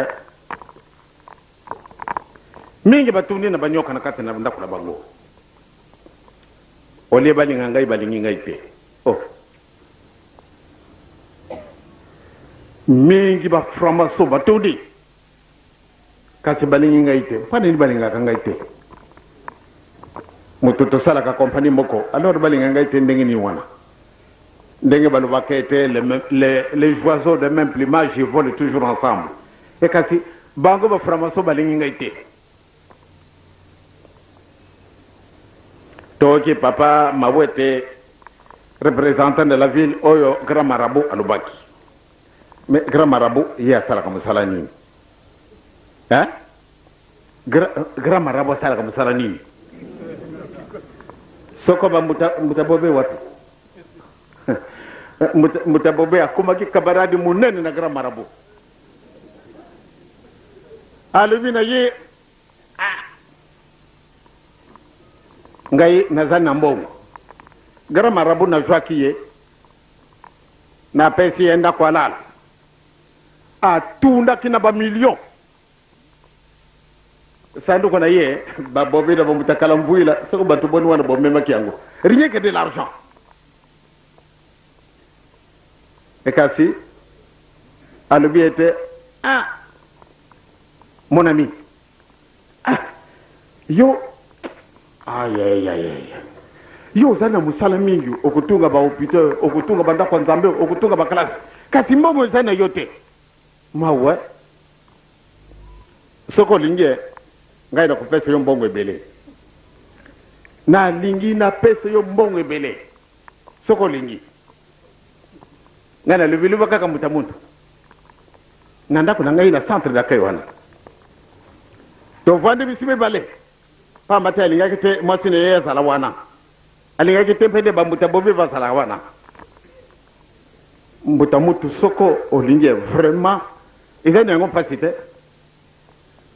mingi batundi na banyoka na kati na bandako na bango olie balinga ngai balingi ngai te mingi ba franc-maçon batundi kasi balingi ngai te mpana nini balingaka ngai te moto tosalaka kompani moko alors balinga ngai te ndenge nini wana ndenge balobaka ete les oiseaux de même plumage ils volent toujours ensemble et kasi bango ba franc-maçon balingi ngai te toki papa mawete représentant de la ville oyo grand marabout alobaki mais grand marabout ye asalaka mosala nini grand marabout asalaka mosala nini soko ba mutabobe wapi mutabobe akumaki kabaradi munene na Grand Marabout alubina ye ngai nazana mbongo Grand Marabout na jwaki ye na pesi enda kwa lala atunda kina ba million sandu kona ye ba bobida ba mutakala mvuila soko batu boni wana bomema kiango rien que de l'argent et kasi alubi était mon ami yo aye yo zana musala mingi okutunga ba hôpital okutunga banda kwa nzambe okutunga ba classe kasi mbongo zana yote mawe soko lingie ngai na kupesa yo mbongo ebele na lingi na pesa yo mbongo ebele soko lingi ngana lubiluba kaka mutamuntu nanda kuna ngai na centre d'accueil wana to vande bisibe bale pa mata linga kete mwasine ya sala wana alinga kete pende ba mutabobe va sala wana mutamutu soko olingi vraiment ezani ngo facilité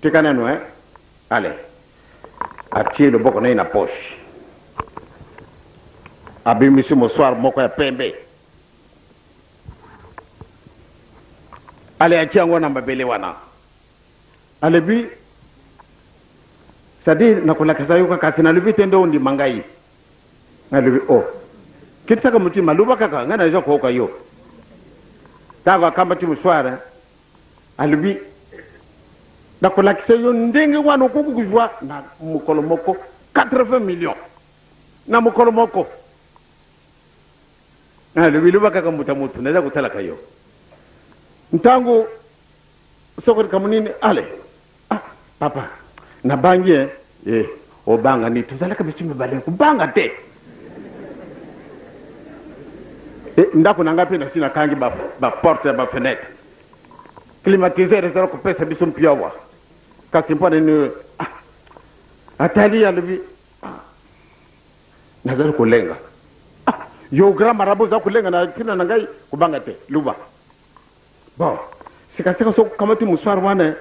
tikana no allez atie le boko na poche abimisi mo soir moko ya pembe allez atie ngo na mbele wana alebi sadi nakula kasayo kasi na lubi tendo ndi mangai alebi kitaka mutima luba kaka ngana jo ko yo tawa kamba ti muswara alebi nakula kisayo ndenge wana kukujwa na mukolo moko 80 millions na mukolo moko alebi luba kaka mutamutu naweza kutala kayo ntangu soko kamunini ale papa na bangie obanga ni tuzalaka bisime bale kubanga te ndako nanga pe na sina kangi ba porte ba fenêtre climatiser ezala ko pesa biso mpiawa kasi mpona ni atali ya lubi nazali kulenga yo Grand Marabout za kulenga na kina nangai kubanga te luba bon sikasika so kamati muswar wana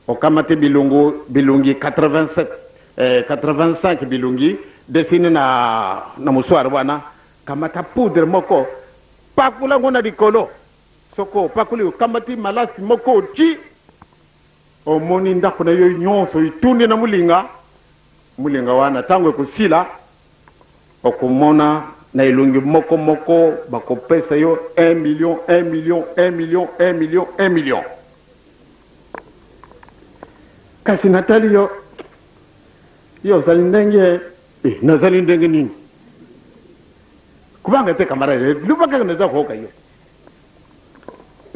okamate bilungi 87 85 bilungi dessiné na muswar wana kamata poudre moko pakula ngona dikolo soko pakuli kamati malasi moko chi omoni ndako na yo nyonso itundi na mulinga wana tango kusila okumona na ilungi moko bakopesa yo 1 million kasi natali yo zali ndenge nazali ndenge nini kubanga te kamara lubaka naza koka yo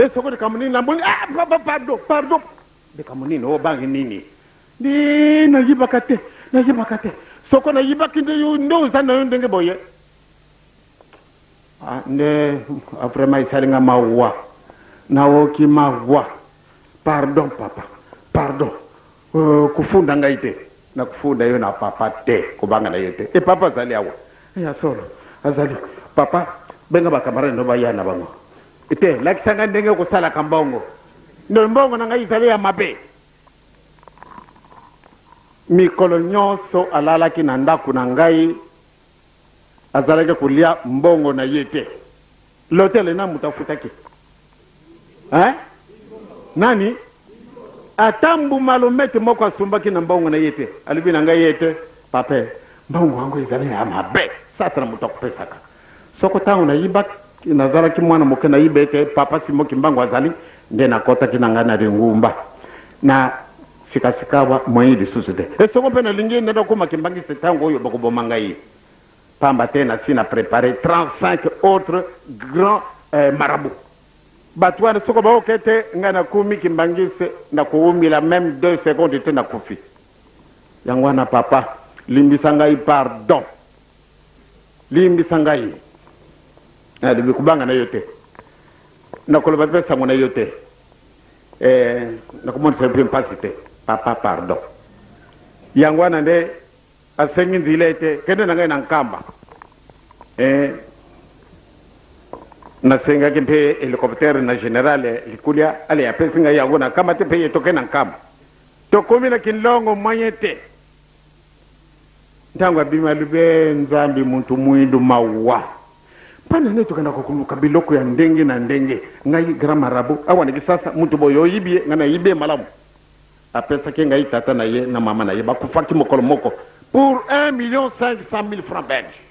soko de kamuni na mboni pardon de kamuni no bangi nini ni na yibakate soko na yibakinde yo ndo zana yo ndenge boye ne vraiment isalinga mawa na woki mawa pardon papa pardon kufunda ngaite na kufunda yo na papa te kubanga na yote papa zali awa ya solo azali papa benga bakamara ndo bayana bango ite lakisanga ndenge kusala kambongo ndo mbongo na ngai zali ya mabe mikolo nyonso alalaki na ndako na ngai azalaki kulia mbongo na yete l'hôtel na mutafutaki nani atambu malomete moko asumbaki na mbongo na yete alibi na ngai yete pape mbongo wangu ezali ya mabe satra mutakupesaka soko tangu na yiba nazalaki mwana moke na yibete papa simoki mbango azali nde nakota kinanga na ngumba na sikasikawa moyi lisusu te soko pe na lingi nda ko makimbangi setango oyo bakoboma ngai pamba tena sina préparé 35 autres grands marabouts batwana soko ba okete ngana kumi kimbangise na kuumila même 2 secondes te na kufi yangwana papa limbisa ngai pardon limbisa ngai de kubanga na yote na koloba pesa ngona yote na komona se bien pasite papa pardon yangwana nde asengi nzilete kende na ngai na nkamba nasenga kimpe helicopter na general likulia ale apesinga yangu na kama te pe toke na kama to komi na kinlongo mwanyete ntangwa bima lube nzambi muntu muindu mawa pana ne tukanda kokuluka biloko ya ndenge na ndenge ngai grama rabu awana kisasa muntu boyo yibie ngana yibe malamu apesa ke ngai tata na ye na mama na ye bakufaki mokolo moko pour 1,500,000 francs belges.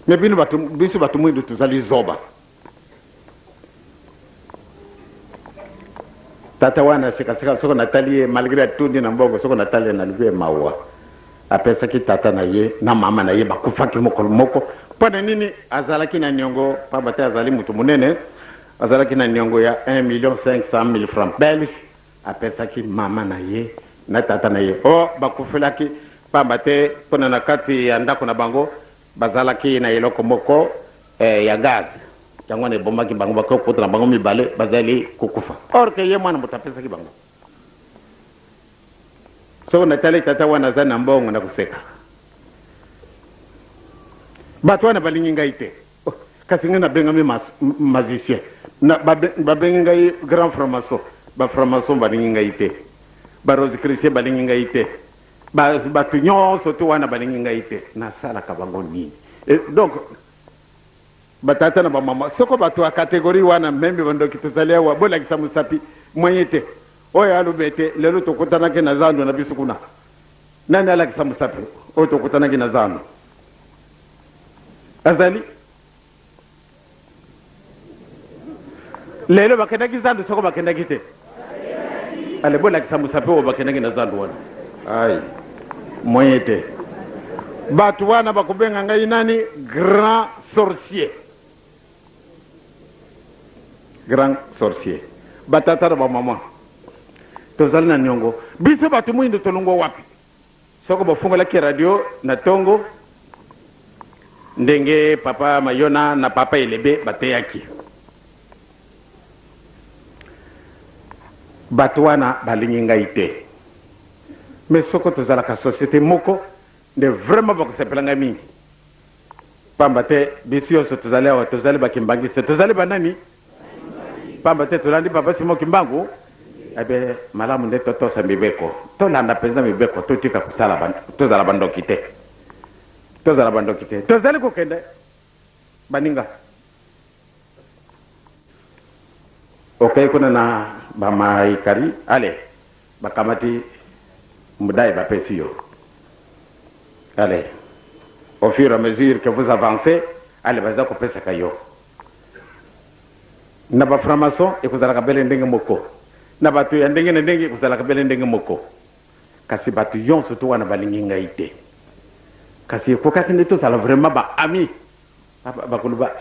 Mais bisi batu mwindu tuzali zoba tata wana seka soko Natalie malgré tout ndi na mbongo soko Natalie na libe mawa apesa ki tata na ye na mama na ye bakufaki mokolo moko pana nini azalaki na nyongo pabata azali mutu munene azalaki na nyongo ya 1,500,000 francs belges apesa ki mama na ye na tata na ye bakufelaki pabate pona na kati ya ndako na bango bazalaki na eloko moko ya gaz yango ne bomaki bango bakoko na bango mibale bazali kukufa or ke ye mwana mutapesa ki bango so Natalie tata wana zana mbongo na kuseka batu wana balingi ngai te kasi ngana benga mi magicien na babenga ngai grand franc-maçon ba franc-maçon balingi ngai te ba rose chrétien balingi ngai te batu nyonso tu wana balingi ngai te na sala ka bango nini donc batata na bamama soko batu a catégorie wana membe bandoki tuzalia wa bola kisa musapi mwanyete oya alubete lelo tokutana ke na zando na bisukuna nani ala kisa musapi o tokutana ke na zando azali lelo bakenda kizando soko bakenda kite ale bola kisa musapi o bakenda ke na zando wana ai moyete batu wana bakubenga ngai nani grand sorcier batata na bamama tozali na nyongo biso batu mwindu tolongo wapi soko bafungolaki radio na tongo ndenge papa Mayona na papa Elebe bateyaki batu wana balingi ngai te mais soko tozalaka société moko de vraiment bakusepelanga mingi pamba te bisi yonso tozali awa tozali bakimbangisi tozali banani pamba te tolandi papa Simon Kimbangu ebe malamu nde totosa mibeko tolanda mpenza mibeko totika kusala tozala bandoki te tozali kokende baninga okay kuna na bamaikari ale bakamati mudai bapesi yo allez au fur et à mesure que vous avancez allez baza kopesa kayo na ba franc-maçon ekozala kabele ndenge moko na batu ya ndenge na ndenge ekozala kabele ndenge moko kasi batu yonso to wana balingi ngai te kasi ekokaki nde tozala vraiment ba ami bakoloba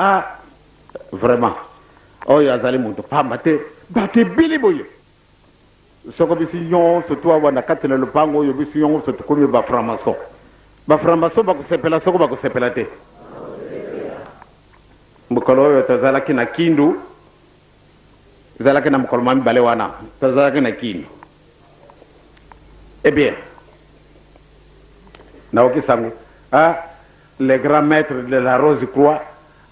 vraiment oyo azali muntu pamba te batu ebili boye soko bisi yonso to wana kati na lopango oyo bisi yonso tokomi ba franc-maçon baframaso bakusepela soko bakusepela te mukolo oyo tozalaki na kindu zalaki na mukolo mami bale wana tozalaki na kindu bien naoki sango le grand maître de la Rose Croix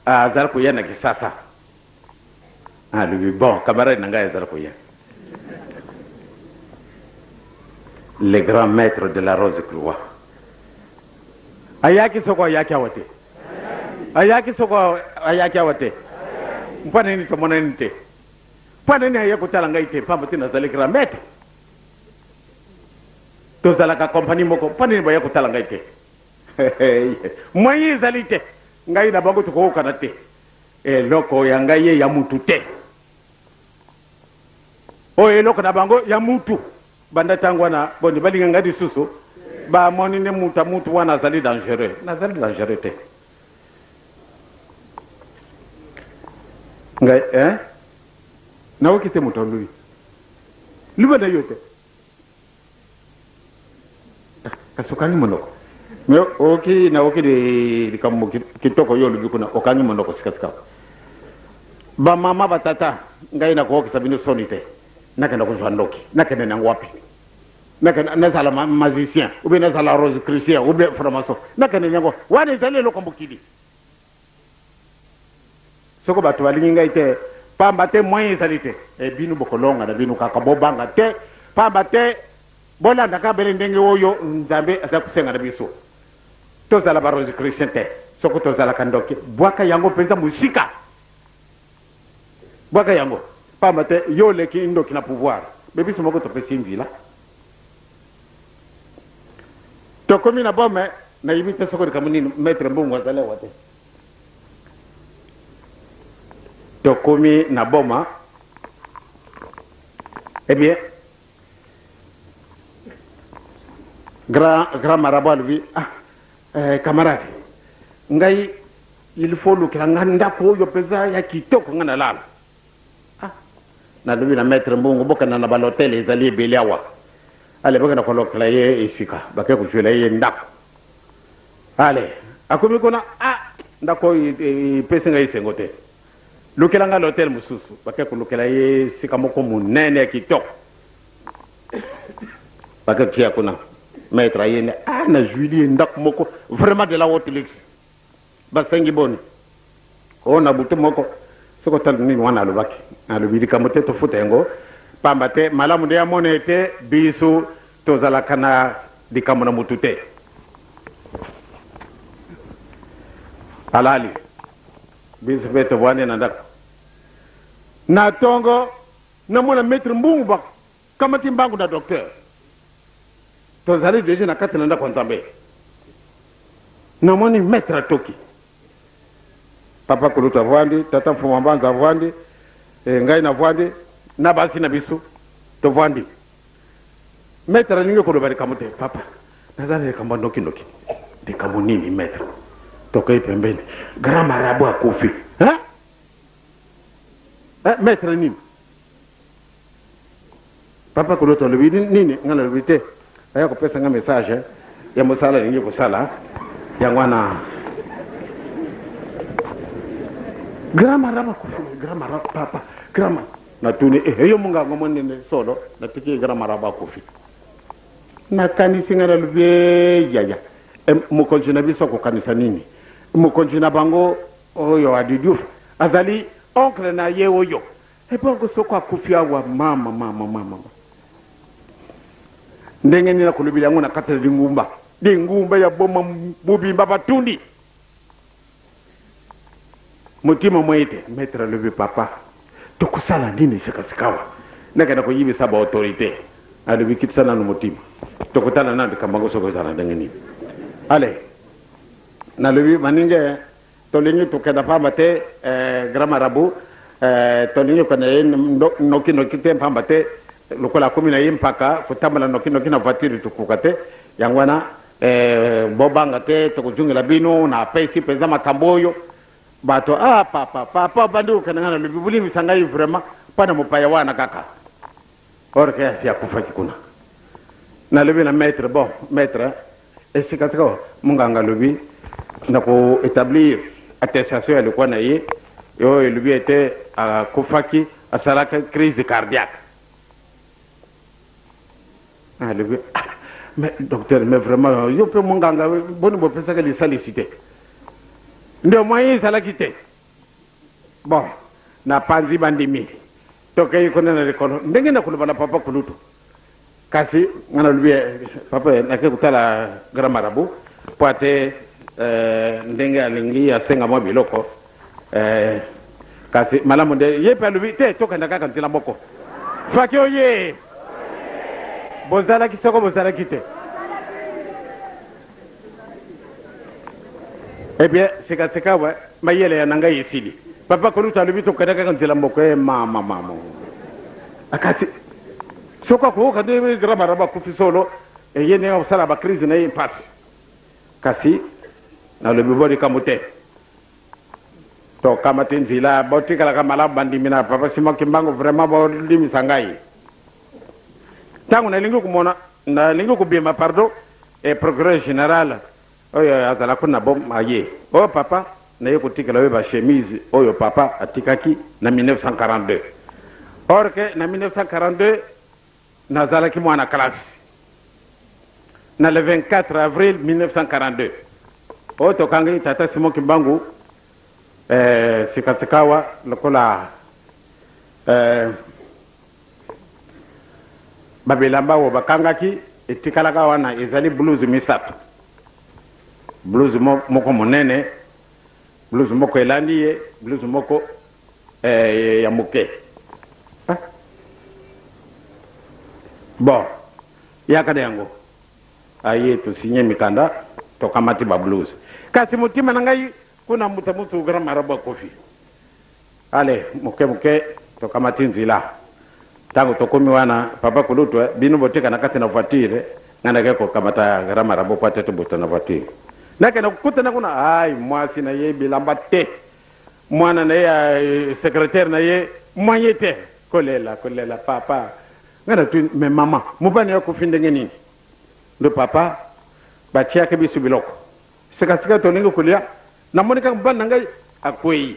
azala koya na kisasa lui bon camarade na ngai azala koya le grand maître de la Rose Croix ayaki soko ayaki awate ayaki soko ayaki awate mpana ni tomona nite mpana ni ayako talanga ite pamba tina zali gramete to zala ka compagnie moko mpana ni bayako talanga ite moyi zalite ngai na bango to kana te loko ya ngai ya mutu te loko na bango ya mutu banda tangwa na boni balinga ngadi susu ba moni ne mutu wana zali dangereux te ngai na okite mutu lui luba na yote kasukani monoko me oki na oki de kamo kitoko yo lubi kuna okanyi monoko sikasika ba mama batata ngai na ko sabino sonite nakenda kuzwa ndoki nakenda na ngwapi nazala magicien ou bien nazala rose chrétien ou bien franc-maçon nakende nyango wana ezali eloko mokili soko bato balingi ngai te pamba te moyen ezali te bino bokolonga na bino kaka bobanga te pamba te bolanda ka bele ndenge oyo nzambe aza kusenga na biso tozala ba rose chrétien te soko tozalaka ndoki bwaka yango mpenza mosika bwaka yango pamba te yo leki ndoki na pouvoir me biso moko topesi nzela tokomi na bome nayibi te soko likamu nini maître mbungu azali awa te tokomi na boma eh bien grand marabout alobi camarade ngai il faut lukila nga ndako oyo mpenza ya kitoko nga nalala nalobi na maître mbungu bokana na balotel ezali ebele awa ale bakana kolokela ye esika bake kojuela ye ndako ale akomi kuna ndako ipesi ngai esengo te lukela nga l'hotel mosusu bake kolokela ye esika moko monene ya kitoko bake kotia kuna maître ayene na julie ndako moko vraiment de la haute luxe basengi boni na butu moko soko tala nini wana alobaki alobi likambo te tofuta yango pamba te malamu nde yamona ete biso tozalaka na likambo na mutu te alali biso mpe tovwandi na ndako na tongo namona maître mbungu bakamati mbangu na docteur tozali deja na kati na ndako ya nzambe namoni maître atoki papa kulutu avwandi tata mfumu mbanza avwandi ngai navwandi na basi na biso tovwandi maître alingi koloba likambo te papa nazali likambo ndokindoki likambo nini maître tokei pembeni grand marabout akufi maître nini papa kulutu alobi nini nga nalobi te aya kopesa nga message ya mosala alingi kosala yango wana grand marabout akufi grand marabout papa grand natuni eyo mungango monene solo natiki grand marabout akufi nakanisi nga nalobi yaya mokonzi na biso akokanisa nini mokonzi na bango oyo Adi Diouf azali oncle na ye oyo ebongo soko akufi awa mama ndenge nini nakolobela yango na kati na lingumba ya boma mobimba batundi motima moyete maître alobi papa tokosala nini sikasikawa nakenda koyibisa baautorité alobi kitisa nano motima tokotala nano likambo soko ezala ndenge nini ale nalobi baninge tolingi tokenda pamba te grand marabout tolingi kona ye nokinoki te pamba te lokola akomi na ye mpaka kotambola nokinoki na voiture tokuka te yango wana bobanga te tokojungela bino na apesi mpenza makambo oyo bato papa bandi okenda nga nalobi bulimisa ngai vraiment mpana mopaya wana kaka orke asi akufaki kuna nalobi na maître maître esikasika munganga lobi nako établir attestation ya likuwa na ye oyo elobi ete akufaki asalaka crise cardiaque alobi mais docteur mais vraiment yo mpe munganga boni bopesaka lisalisi te ndio moyen ezalaki te bon napanzi bandimi tokei kuna na likolo ndenge nakoloba na papa kulutu kasi nga nalobi papa nake kotala grand marabout po ate ndenge alingi asenga mwa biloko kasi malamu nde ye mpe alobi te tokenda kaka nzela moko faki oye bozalaki soko bozalaki te ebien sikasika we mayele ya na ngai esili papa kolutu alobi tokenda kaka nzela moko mama akasi soko akoyoka nde grand marabout akufi solo ye ndenge akosala bacrise na ye mpasi kasi nalobi bolikambo te tokama te nzela botikalaka malamu bandimi na papa simaki mbango vraiment bolimisa ngai ntango nalingi kobima pardon procureur général oyo azala kuna aye oyo papa naye kotikela oyo bachemise oyo papa atikaki na 1942 or ke na 1942 nazalaki mwana klase na le 24 avril 1942 o tokangi tata Simon Kimbangu sikasikawa lokola babilamba wo bakangaki etikalaka wana ezali blues misato blues moko monene blues moko elandi ye blues moko ya moke bon yakada yango aye tusinye mikanda tokamati ba blues kasi mutima na ngai kuna mutu grand marabu kofi ale moke tokamati nzila tangu tokomi wana papa kulutwa binu botika na kati na voiture ngana ke ko kamata grand marabu pate to botana voiture nake na kutana kuna ai mwasi na ye bilamba te mwana na ye secrétaire na ye moyete kolela papa ngana tu me mama mubani yako finde nini ndo papa bachia ke bisu biloko sika to ningo kulia na monika mbana ngai akwei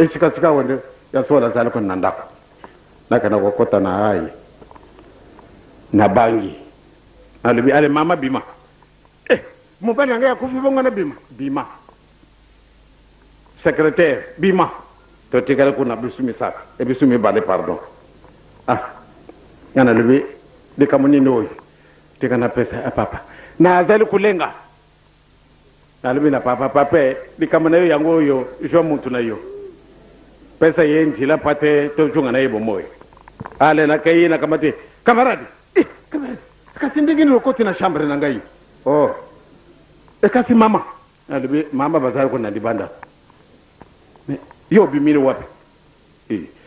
sika wende ya sola zala ko nandako naka na kokota na hai na bangi alibi ale mama bima mubani ngai akufi bonga na bima secrétaire bima to tigala kuna bisu misaka bisu mi bale pardon ngana libi dikamuni noy tikana pesa papa na azali kulenga alibi na papa dikamana yo yango yo jo muntu na yo pesa yenji la pate to junga na ibo moyo ale na kai na kamati kamaradi kasi ndingini lokoti na chambre na ngai kasi mama alibi mama bazali kuna dibanda yo bimile wapi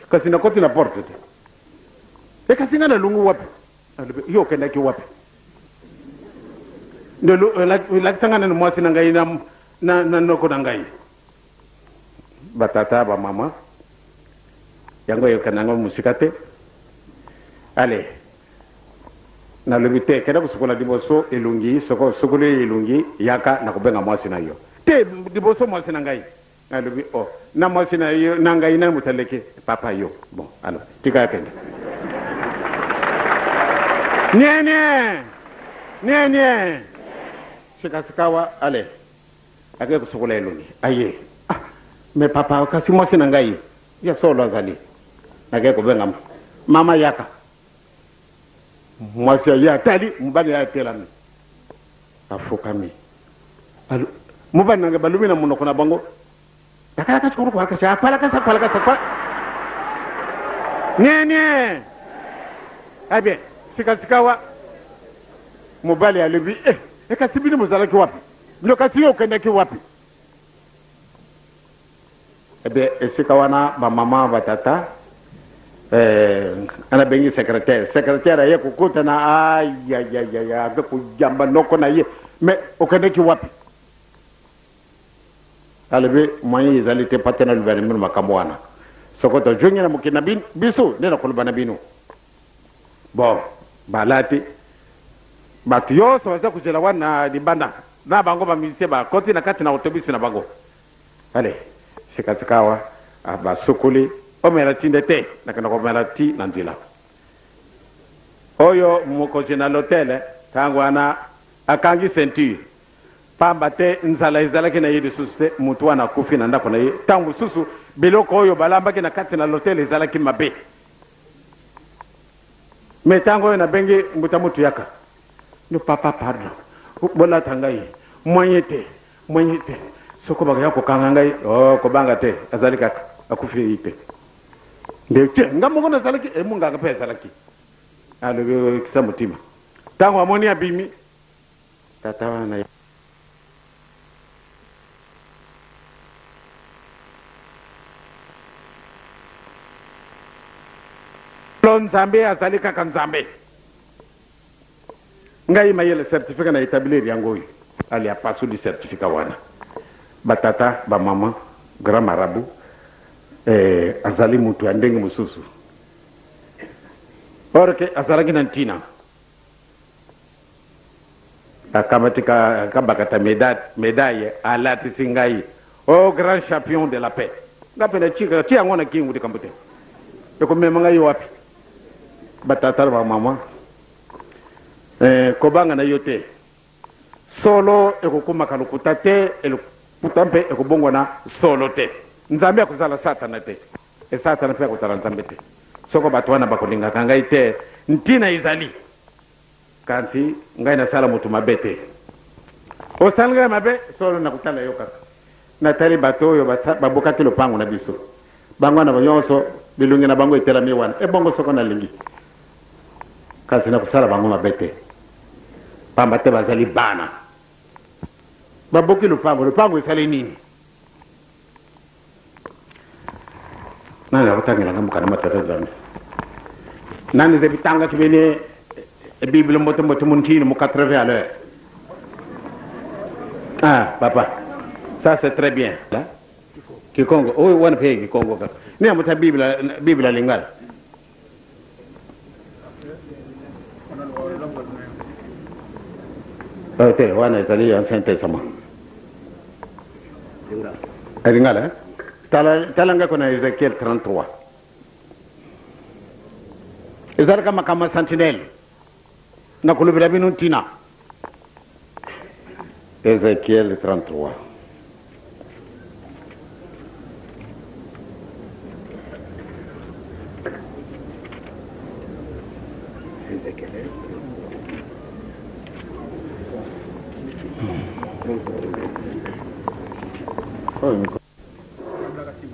kasi na koti na porte kasi ngana lungu wapi yo kenda ki wapi ndo la sangana no mwasi na ngai na noko na ngai batata ba mama yango yo kana ngo musikate ale na lubite kada busukola diboso elungi sokole elungi yaka na kubenga mwasi na yo te diboso mwasi na ngai alubi na mwasi na yo na ngai na mutaleke papa yo bon alors tika kende nye sikasikawa ale ake kusukola elungi aye me papa kasi mwasi na ngai ya solo azali ake kubenga mama yaka mwasi ya tali mbali ya telami afukami mubani nanga balumi na munoko na bango takala chukuru kwa kacha pala kasa nye abe sikasikawa mubali alibi kasibini muzalaki wapi ndo kasi yo kenda ki wapi ebe sikawana ba mama batata ana bengi secrétaire ye kukuta na ya kujamba noko na ye me okenda ki wapi alibi mwanyi izalite patena lubani minu makamwana sokoto jungi na mukina bisu nena kulubana binu bon balati batu yoso waza kujela wana dibanda na bango ba mise ba koti na kati na autobus na bango ale sikasikawa ba sukuli omela tindete na kana komela ti na nzila oyo muko jina l'hôtel kangwana akangi ceinture pamba te nzala izalaki na ye lisusu te mutu wana akufi na ndako na ye ntango susu biloko oyo balambaki na kati na l'hôtel ezalaki mabe me ntango oyo nabengi mbuta mutu yaka no papa pardon bolata ngai moyen te soko baka ya kokanga ngai kobanga te azali kaka akufi ite nde te ngamongo nazalaki munga pe azalaki alo kisa mutima ntango amoni abimi tata wana nzambe azali kaka nzambe ngai mayele certificat na établir yango yi ali apasu di certificat wana batata ba mama grand marabu azali mutu andenge mususu orke azalaki na ntina akamatika kabakata médaille alati singai au grand champion de la paix ngapena chika tia ngona kingu dikambute eko mema ngai wapi batata ba mama kobanga na yo te solo ekokumaka lokuta te elokuta mpe ekobongwa na solo te nzambe akozala satana te satana mpe akozala nzambe te soko bato wana bakolingaka ngai te ntina ezali kanti ngai nasala moto mabe te osala ngai mabe solo nakotala yo kaka natali bato oyo babokaki lopango na biso bango wana nyonso bilungi na bango etelami wana ebongo soko nalingi kasi nakosala bango mabe te pamba te bazali bana baboki lopango esali nini nani akotangelanga mokana matata nzambe nani zebitangaki bene ebible mbotomboto muntini mu 80 à l'heure. Ah papa, ça c'est très bien là. Kikongo oh wana pe Kikongo ka ni amuta Bible lingala te wana ezali Ancien Testament lingala talanga kona Ezekiel 33 ezali kama sentinelle na kulubira binu tina Ezekiel 33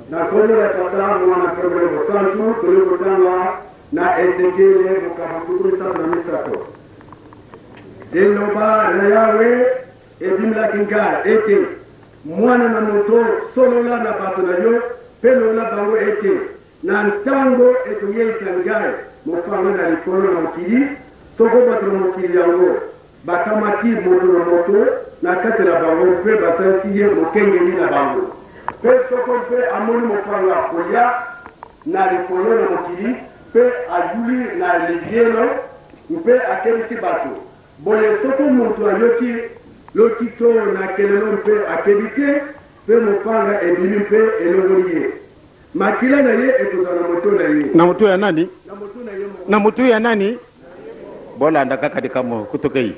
na kwenye wataalamu wana problemu tatu tulikutana na Ezekiel mukabakuru sana misato deloba na yawe ebimla kinga ete mwana na moto solola na bato na yo pelola bango ete na ntango etuye isangai mofanga na likolo na mokili soko bato na mokili yango bakamati moto na moto na kati na bango mpe basansi ye mokengeli na bango mpe soko mpe amoni mofanga kolia na likolo na mokili mpe ajuli na libieno mpe akebisi bato boye soko moto ayoki lotito na kelelo mpe akebi te mpe mofanga ebimi mpe elongoli ye makila na ye ekozala na moto na ye na moto ya nani na moto ya nani bolanda kaka dikamo kutokei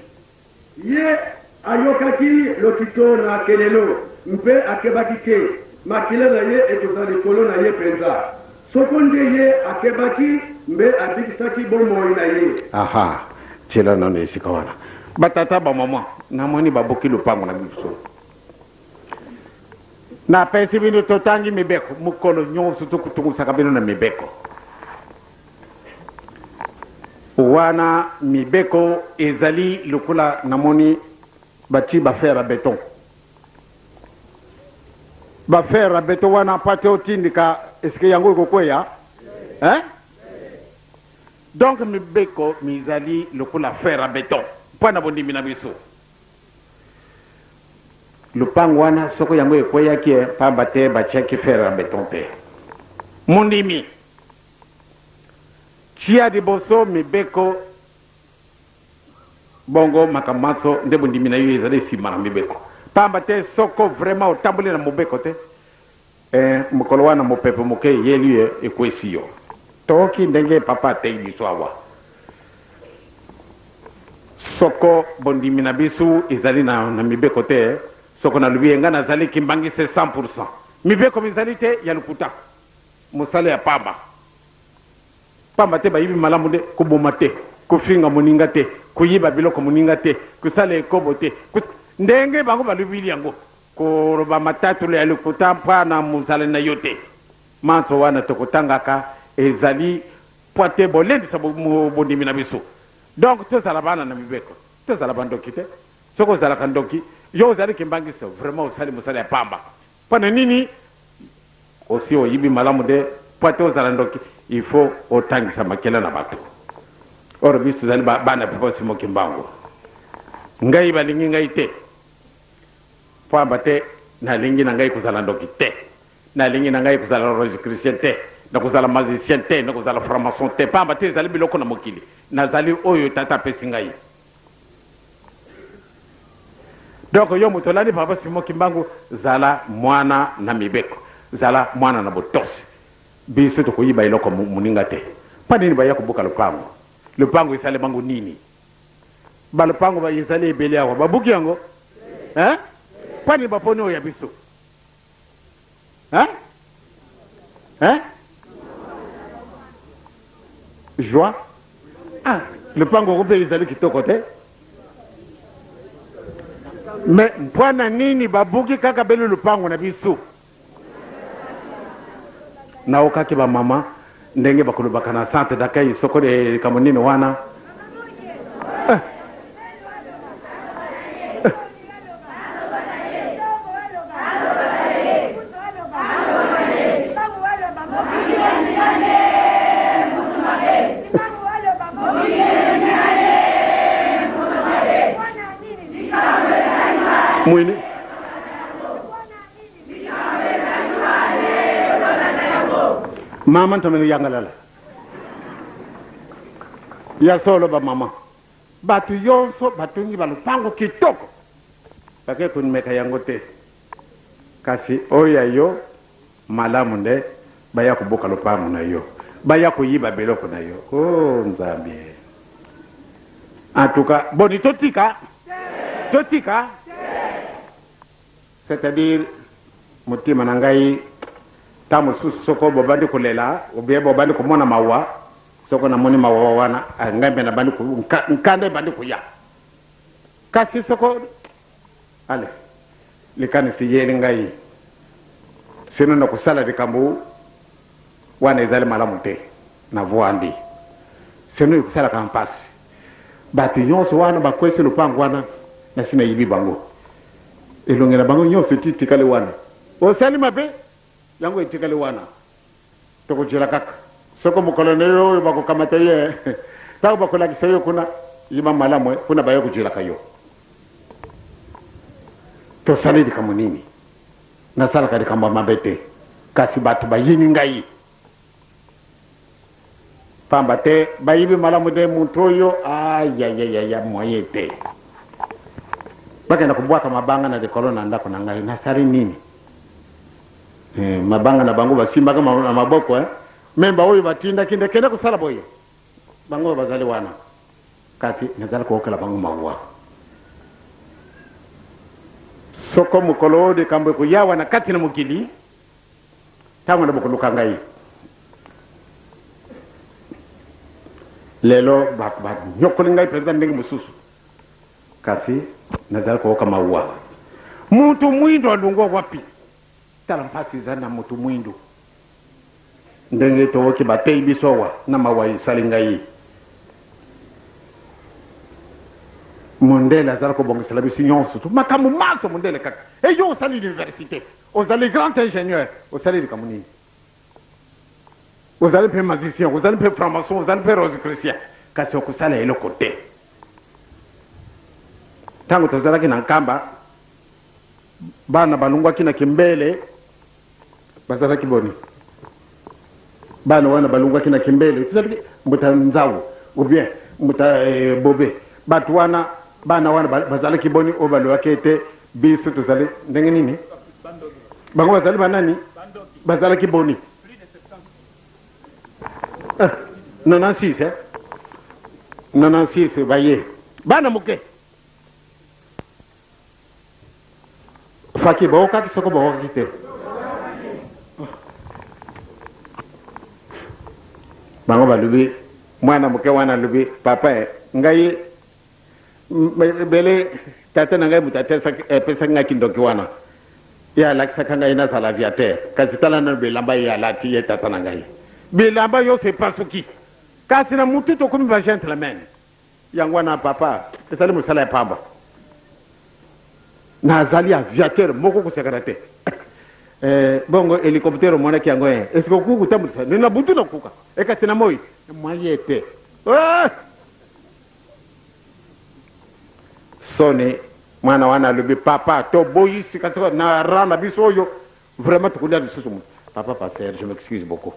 ye ayokaki lotito na kelelo mpe akebaki te makila na ye ekozala likolo na ye mpenza soko nde ye akebaki mbe abikisaki bomoi na ye aha tshela nano esika wana batata bamama namoni baboki lopango na biso napesi bino totangi mibeko mokolo nyonso tokutungusaka bino na mibeko wana mibeko ezali lokola namoni bati bafer à béton bafer à béton wana pate otindika eske yango ekokweya donc mibeko mizali lokola fer à béton mpona bondimi na biso lupango wana soko yango ekweyaki pamba te batiaki fer à béton te mondimi tia liboso mibeko bongo makamanso nde bondimi na yo ezali nsima na mibeko pamba te soko vraiment otamboli na mobeko te mokolo wana mopepe moke eyeli ye ekwesi yo toki ndenge papa atei biso awa soko bondimi na biso ezali na mibeko te soko nalobi yenga nazali kimbangise 100% mibeko mizali te ya lokuta mosala ya pamba pamba te bayibi malamu nde koboma te kofinga moninga te koyiba biloko moninga te kosala ekobo te ndenge bango balobili yango koloba matatulo ya lokuta mpana mosala na yo te manso wana tokotangaka ezali po te bolendisa bondimi na biso donc tozala bana na mibeko tozala bandoki te soki ozalaka ndoki yo ozali kimbangisa vraiment osali mosala ya pamba mpona nini osi oyibi malamu de po te ozala ndoki il faut otangisa makela na bato oro biso tozali bana pepo simoki mbango ngai balingi ngai te pamba te nalingi na ngai kozala ndoki te nalingi na ngai kozala rosichristien te nakozala magicien te nakozala franc-maçon te pamba te ezali biloko na mokili nazali oyo tata apesi ngai donc yo moto olandi papa simoki mbangu zala mwana na mibeko zala mwana na botosi biso tokoyiba eloko moninga te mpa nini baya kobuka lopango esali bango nini balopango ba ezali ebele awa babuki yango pani baponi oyo ya biso joie lopango ngo mpe ezali kitoko te me mpwana nini babuki kaka bele lopango na biso naokaki bamama ndenge bakolobaka na centre d'accueil soko likambo nini wana mwini mama ntomeno yangalala ya solo ba mama batu yonso batungi balupango kitoko bake kunimeka yango te kasi oya yo malamu nde baya kubuka lupango na yo baya kuyiba beloko na yo nzambi atuka boni totika c'est-à-dire mutima na ngai tamu soko bobandi kulela obiye bobandi kumona mawa soko na moni mawa wana ngambe na bandi nkande bandi kuya kasi soko ale likani siyeli ngai sino na kusala dikambu wana ezali malamu te na vuandi sino kusala kampasi batu nyonso wana bakwese lupango wana na sina yibi bango elongela bango nyonso titikale wana osali mabe yango etikale wana tokojela kaka soko mukolonelo oyo bakokamata ye tako bakolakisa yo kuna yiba malamu kuna bayo kujela kayo tosali likambo nini nasalaka likambo mabe te kasi batu bayini ngai pamba te bayibi malamu de muntu oyo ayayayaya moye te bakenda kubwaka mabanga na likolo na ndako na ngai nasali nini mabanga na bango basimbaka na maboko memba oyo batinda kende kusala boyo bango bazali wana kasi nazali kuokela bango mawa soko mukolo de kambo kuyawa na kati na mukili tango na bokuluka ngai lelo ba nyokoli ngai penza ndenge mususu kasi nazali kuoka mawa muntu mwindo alungwa wapi tala mpasi zana mutu mwindo ndenge towoki batei bisowa na mawa isali ngai mondele azali kobongisela biso nyonso tu makambo maso mondele kaka eyo osali l'université ozali grand ingénieur osali likambo nini ozali mpe magicien ozali mpe franc-maçon ozali mpe rose chrétien kasi okosala eloko te ntango tozalaki na nkamba bana balungwaki na kimbele bazalaki boni bana wana balungwaki na kimbele tozalaki mbuta nzawu ou bien mbuta bobe batu wana bana wana bazalaki boni o balwaki ete biso tozali ndenge nini bango bazali banani bazalaki boni 96 baye bana muke faki baokaki soko baokaki te bango balubi mwana muke wana lubi papa ngai bele tata na ngai mutatesa pesa ngaki ndoki wana ya lakisaka ngai na sala aviateur kasi tala na belamba ya lati ye tata na ngai bilamba yo se pasuki kasi na mutu to komi ba gentleman yango na papa esali musala ya pamba na azali aviateur moko kusekana te bongo helicoptero mwana ki yango est-ce que kuku tambulisa nina butu na kuka kasi na moi mwayete sone mwana wana lubi papa to boyisi kasi na rana biso oyo vraiment tukulia lisusu papa passer je m'excuse beaucoup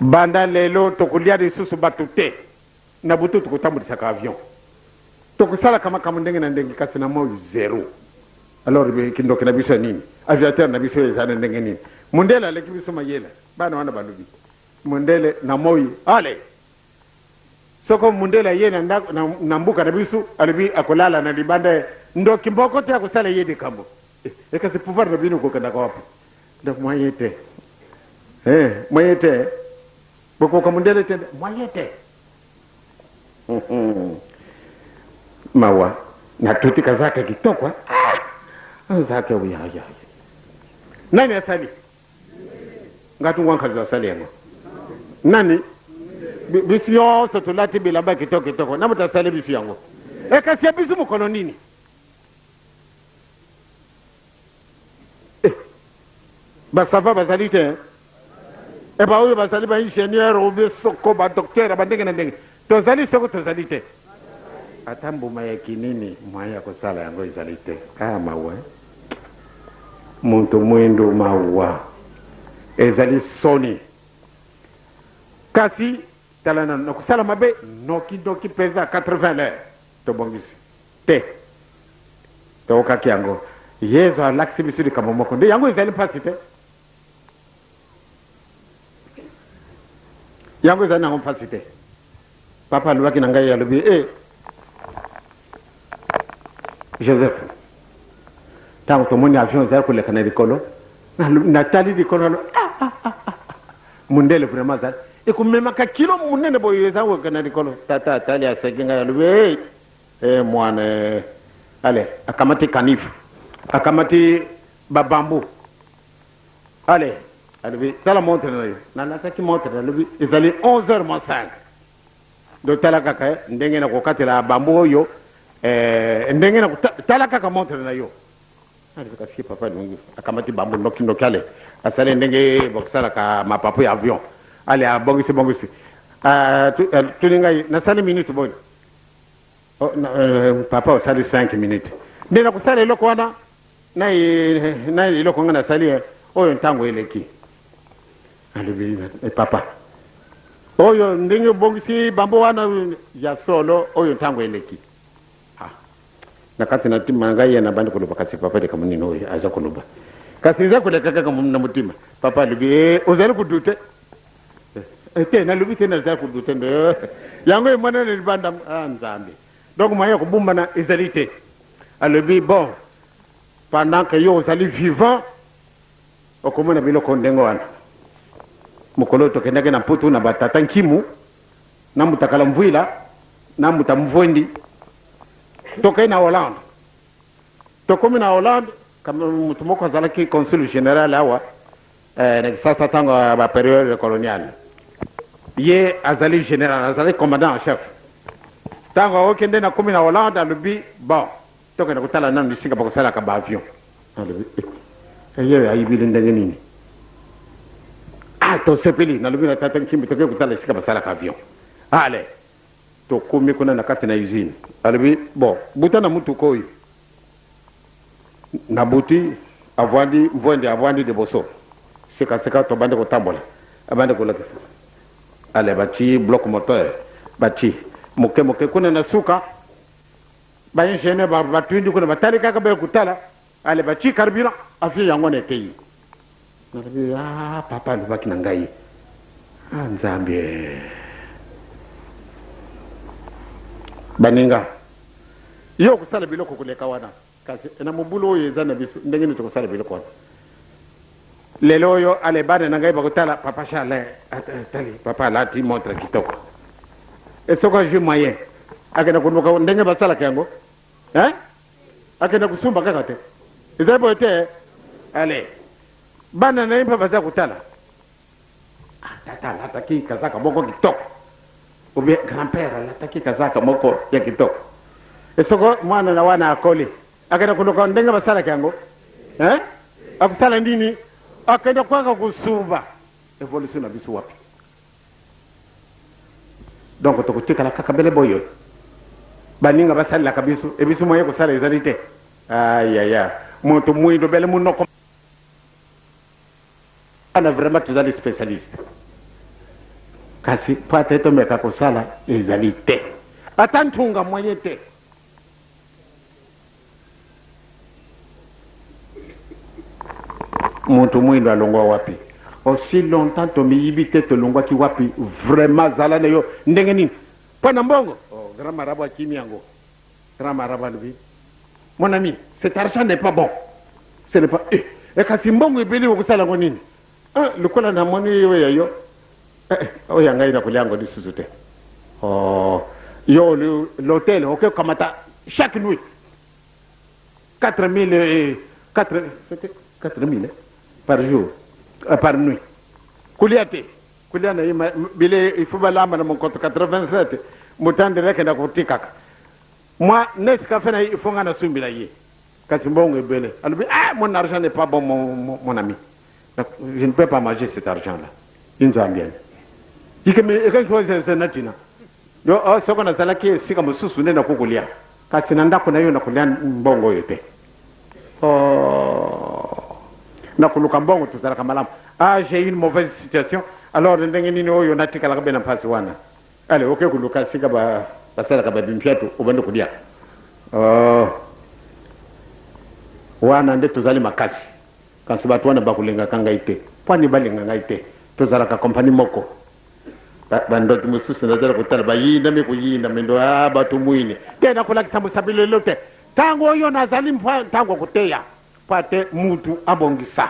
banda lelo tokulia lisusu batu te na butu tukutambulisaka avion tokusala kama ndenge na ndenge kasi na moi zero alors kindoke na biso nini aviateur na biso ezana ndenge nini mundele aleki biso mayela bana wana balubi mundele na moi ale soko mundela ye na mbuka na bisu alibi akolala na libanda ndo kimboko te akusala ye de kambo e kasi pouvoir na bino ko kana ko wapi ndo moyete moyete boko ko mundela te moyete mawa na tuti kazaka kitoko zake uya ya nani asali ngatu ngwanka za asali yango nani bisi yonso tolati bilamba kitoko na mutasali bisi yango kasi ya bisu mukono nini basava bazali te ba oyo bazali ba ingénieur ou bien soko ba docteur ba ndenge na ndenge tozali soko tozali te ata mbuma ya kinini mwaya kosala yango ezali te mawa muntu mwendo mawa ezali soni kasi talana na kusala mabe noki pesa 80 l'heure to bongisi te to kaki yango yezo alaksi bisudi kama moko nde yango ezali pasi te yango ezali nango pasi te papa alobaki na ngai alobi Joseph ntango tomoni avion ezali koleka na likolo natali likolo mundele vraiment azali ekumemaka kilo munene boyo ezali koleka na likolo tata atali aseki ngai alobi mwana ale akamati kanifu akamati babambu ale alobi tala montre na yo nanataki montre alobi ezali 11h05 do tala kaka ndenge na kokatela bambu oyo ndenge na tala kaka montre na yo alibi kasi papa nungi akamati bambu noki ale asale ndenge bokusala ka mapapu ya avion ale abongisi tulingai nasali minute boni papa osali 5 minutes ndena kusala eloko wana na eloko nga nasali oyo ntango eleki alibi papa oyo ndenge bongisi bambu wana ya solo oyo ntango eleki nakati na tima ngai na bandi koloba kasi papa de kamuni no aja koloba kasi za koleka kaka na mutima papa alibi ozali kudute te na lubi te na za kudute ndo yango imana ni banda nzambe donc moyen ko bumba na ezalité alibi bon pendant que yo ozali vivant okomona biloko ndengo wana mukolo to kendake na putu na batata nkimu na mutakala mvwila na mutamvwendi tokai na Hollande tokomi na Hollande kama mtu moko azalaki consul général awa na sasa tango ba période coloniale ye azali général azali commandant en chef tango okende na komi na Hollande alubi bon tokai na kutala nanu lisinga bakosala ka ba avion alubi ye ayibili ndenge nini to sepeli na lubi na tata nkimbi tokai kutala lisinga basala ka avion ale to komi kuna na kati na usine alibi bon buta na mutu koyo na buti avwandi de boso seka to bande ko tambola abande ko lakisa ale bachi bloc moteur bachi moke kuna na suka ba ingénieur ba batwindi kuna batali kaka be kutala ale bachi carburant afi yango na tei na papa lubaki na ngai nzambe baninga yo kusala biloko kuleka wana kasi na mubulu oyo eza na biso ndenge nini tokusala biloko wana lelo oyo ale bana na ngai bakotala papa Charles tali papa alati montre kitoko esoko jeu moyen akenda kunuka ndenge basalaka yango akenda kusumba kaka te ezali boye te ale bana na impa baza kutala tata alataki kazaka moko kitoko ou bien grand-père alataki kazaka moko ya kitoko esoko mwana na wana akoli akenda kunuka ndenge basalaka yango akusala ndini akenda kwaka kusumba evolution na biso wapi donc tokotikala kaka bele boyo baninga basalaka biso ebiso moye kosala ezali te ayaya moto mwindo bele munoko ana vraiment tozali spécialiste kasi pate to meka kosala ezali te atantunga moye te moto mwindo alongwa wapi aussi longtemps to miyibi te to longwa ki wapi vraiment zala na yo ndenge nini Pana mbongo. Oh, grand marabout Kimiango. Grand marabout lui. Mon ami, cet argent n'est pas bon. Ce n'est pas. Et quand si mbongo est belé au kusala ngonini. Le kola na moni yo. Oh yanga ina kuliango di susute. Oh, yo l'hôtel, ok, kamata chaque nuit. 4 000 par jour, par nuit. Kouliate, Kouliana, il faut balamba dans mon compte 87. Moutan de rek na kotikaka. Moi, n'est-ce qu'à faire, il faut qu'on a sumbila yé. Kasimbongo est belé. Mon argent n'est pas bon, mon ami. Donc, je ne peux pas manger cet argent-là. Il nous a bien. Il c'est natina. Yo, ce qu'on a salaki, c'est comme sous na kukulia. Kasinanda kuna yo na kulia mbongo yote. Oh. Na kuluka mbongo tuzala kamalam. J'ai eu une mauvaise situation. Alors, ndengeni oyo natika la kabena pasi wana. Allez, ok, kuluka sika ba basala ka bimpiato ubando kulia. Wana nde tuzali makasi. Kasi batu wana bakulenga kanga ite. Pwani balenga ngaite. Tuzala ka kompani moko. Bando tumususu nazala kutala bayinda mikuyinda mendo batu mwini. Tena kulakisa musabile lote. Tango oyo nazali mpwa tango kuteya. Pate mutu abongisa.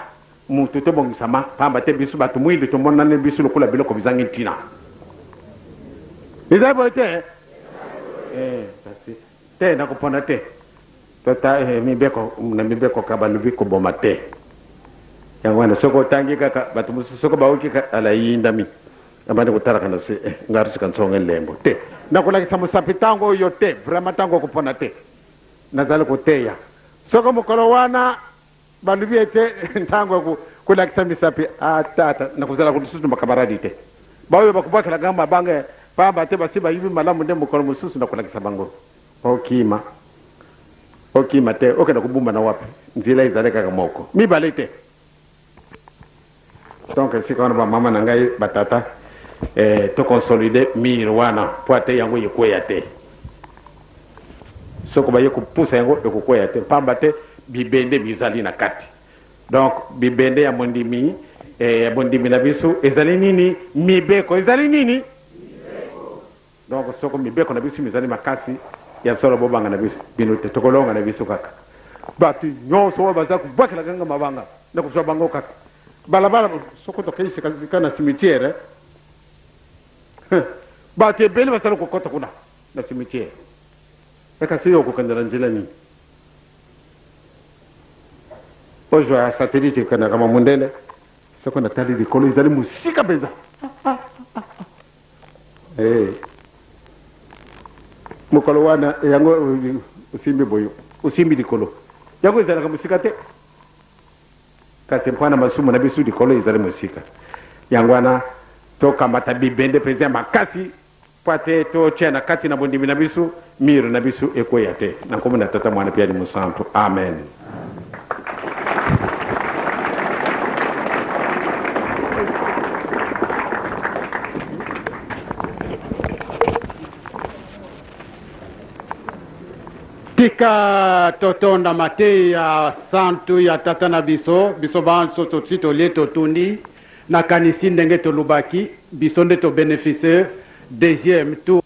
Mutu te bongisa ma. Pamba te bisu batu mwini tumona ne bisu lukula biloko bizangi tina. Bizabo te. Kasi. Tena kupona te. Tota mibeko kabanu biko boma te. Yang wana soko tangi kaka batu mususu soko bauki ala yinda mi. Abandi kutara kana se ngarusi kansonga lembo te nakulakisa musapitango yote vraiment tango kupona te nazali kuteya soko mukolo wana balubi te tango kulakisa misapi atata nakuzala kususu makabaradi te bawe bakubakala gamba bange pamba te basiba hivi malamu nde mukolo mususu nakulakisa bango okima te okenda kubumba na wapi nzila izaleka kamoko mi balete donc c'est quand ba mama nangai batata to consolider mirwana poate yango yekwea te soko ba yekupusa yango ekokwea te pamba te bibende bizali na kati donc bibende ya mondimi bondimi na biso ezali nini mibeko ezali nini donc soko mibeko na biso mizali makasi ya solo bobanga na biso bino te tokolonga na biso kaka batu nyonso baza kubakela ganga mabanga na kuswa bango kaka balabala soko to kaisi kana cimetière batu ebele basala kokota kuna na cimetière ekasi yo kokandela nzela nini ojo ya satellite kana kama mundele soko na tali likolo izali musika beza mukolo wana yango usimbi boyo usimbi likolo yango izala kama musika te kasi mpwana masumu na bisu likolo izali musika yango wana toka matabi bende president makasi pate to chena kati na bondimi na bisu miru na bisu ekoya te na komuna tata mwana pia ni musanto amen. Tika totonda mate ya santu ya tata na biso banso totito leto tundi na kanisi ndenge tolubaki biso nde to bénéficiaire deuxième tour.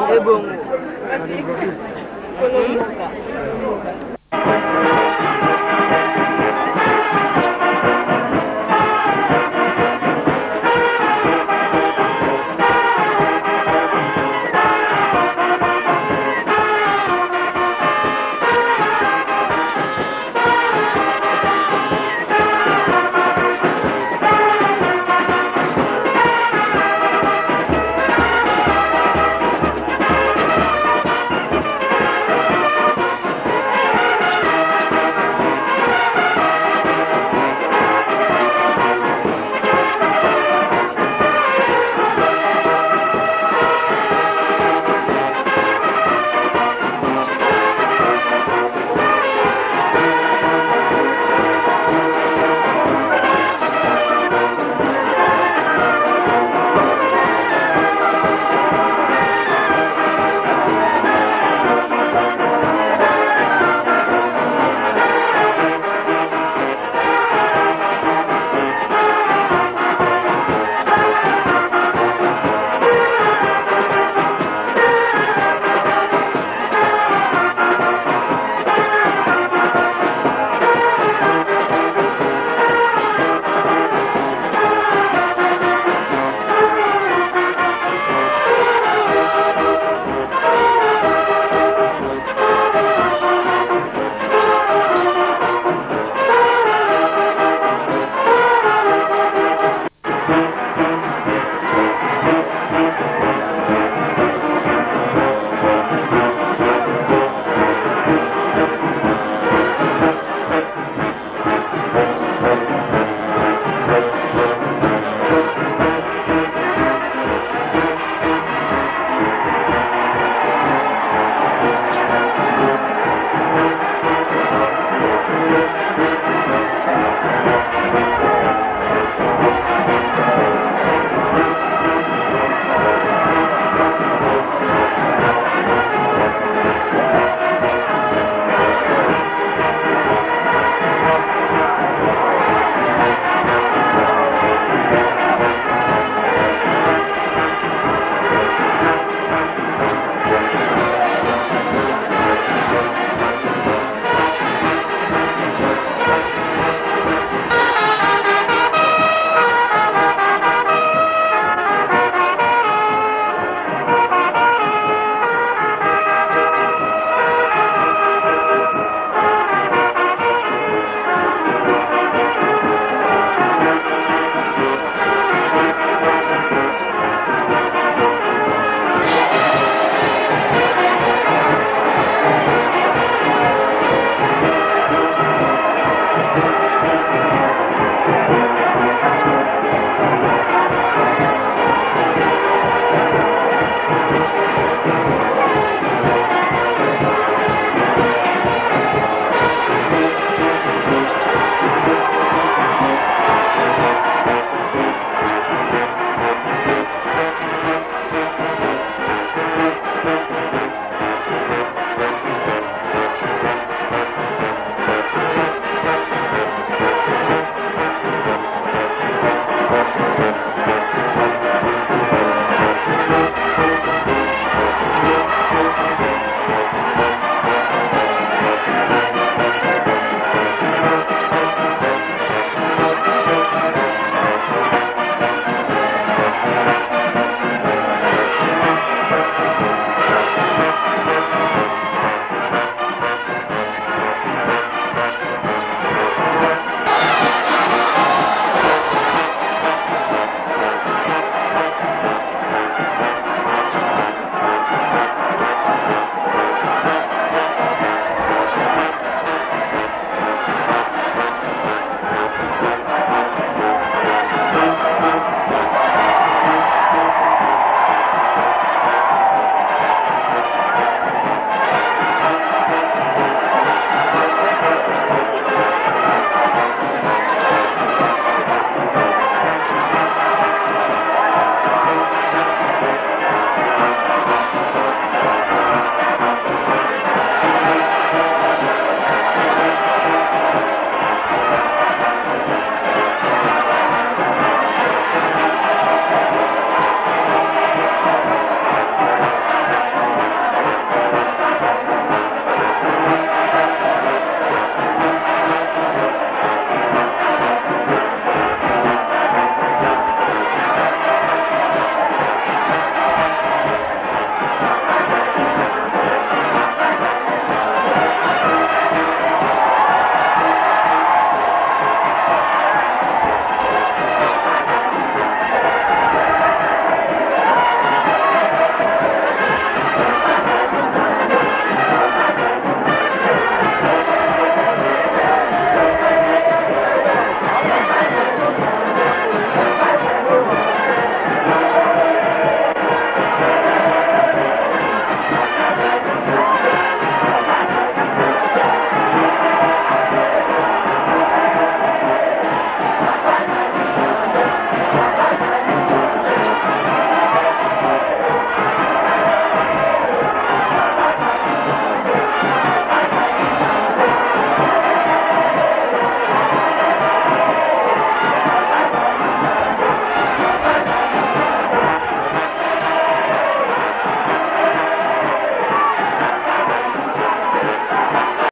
Ebongo.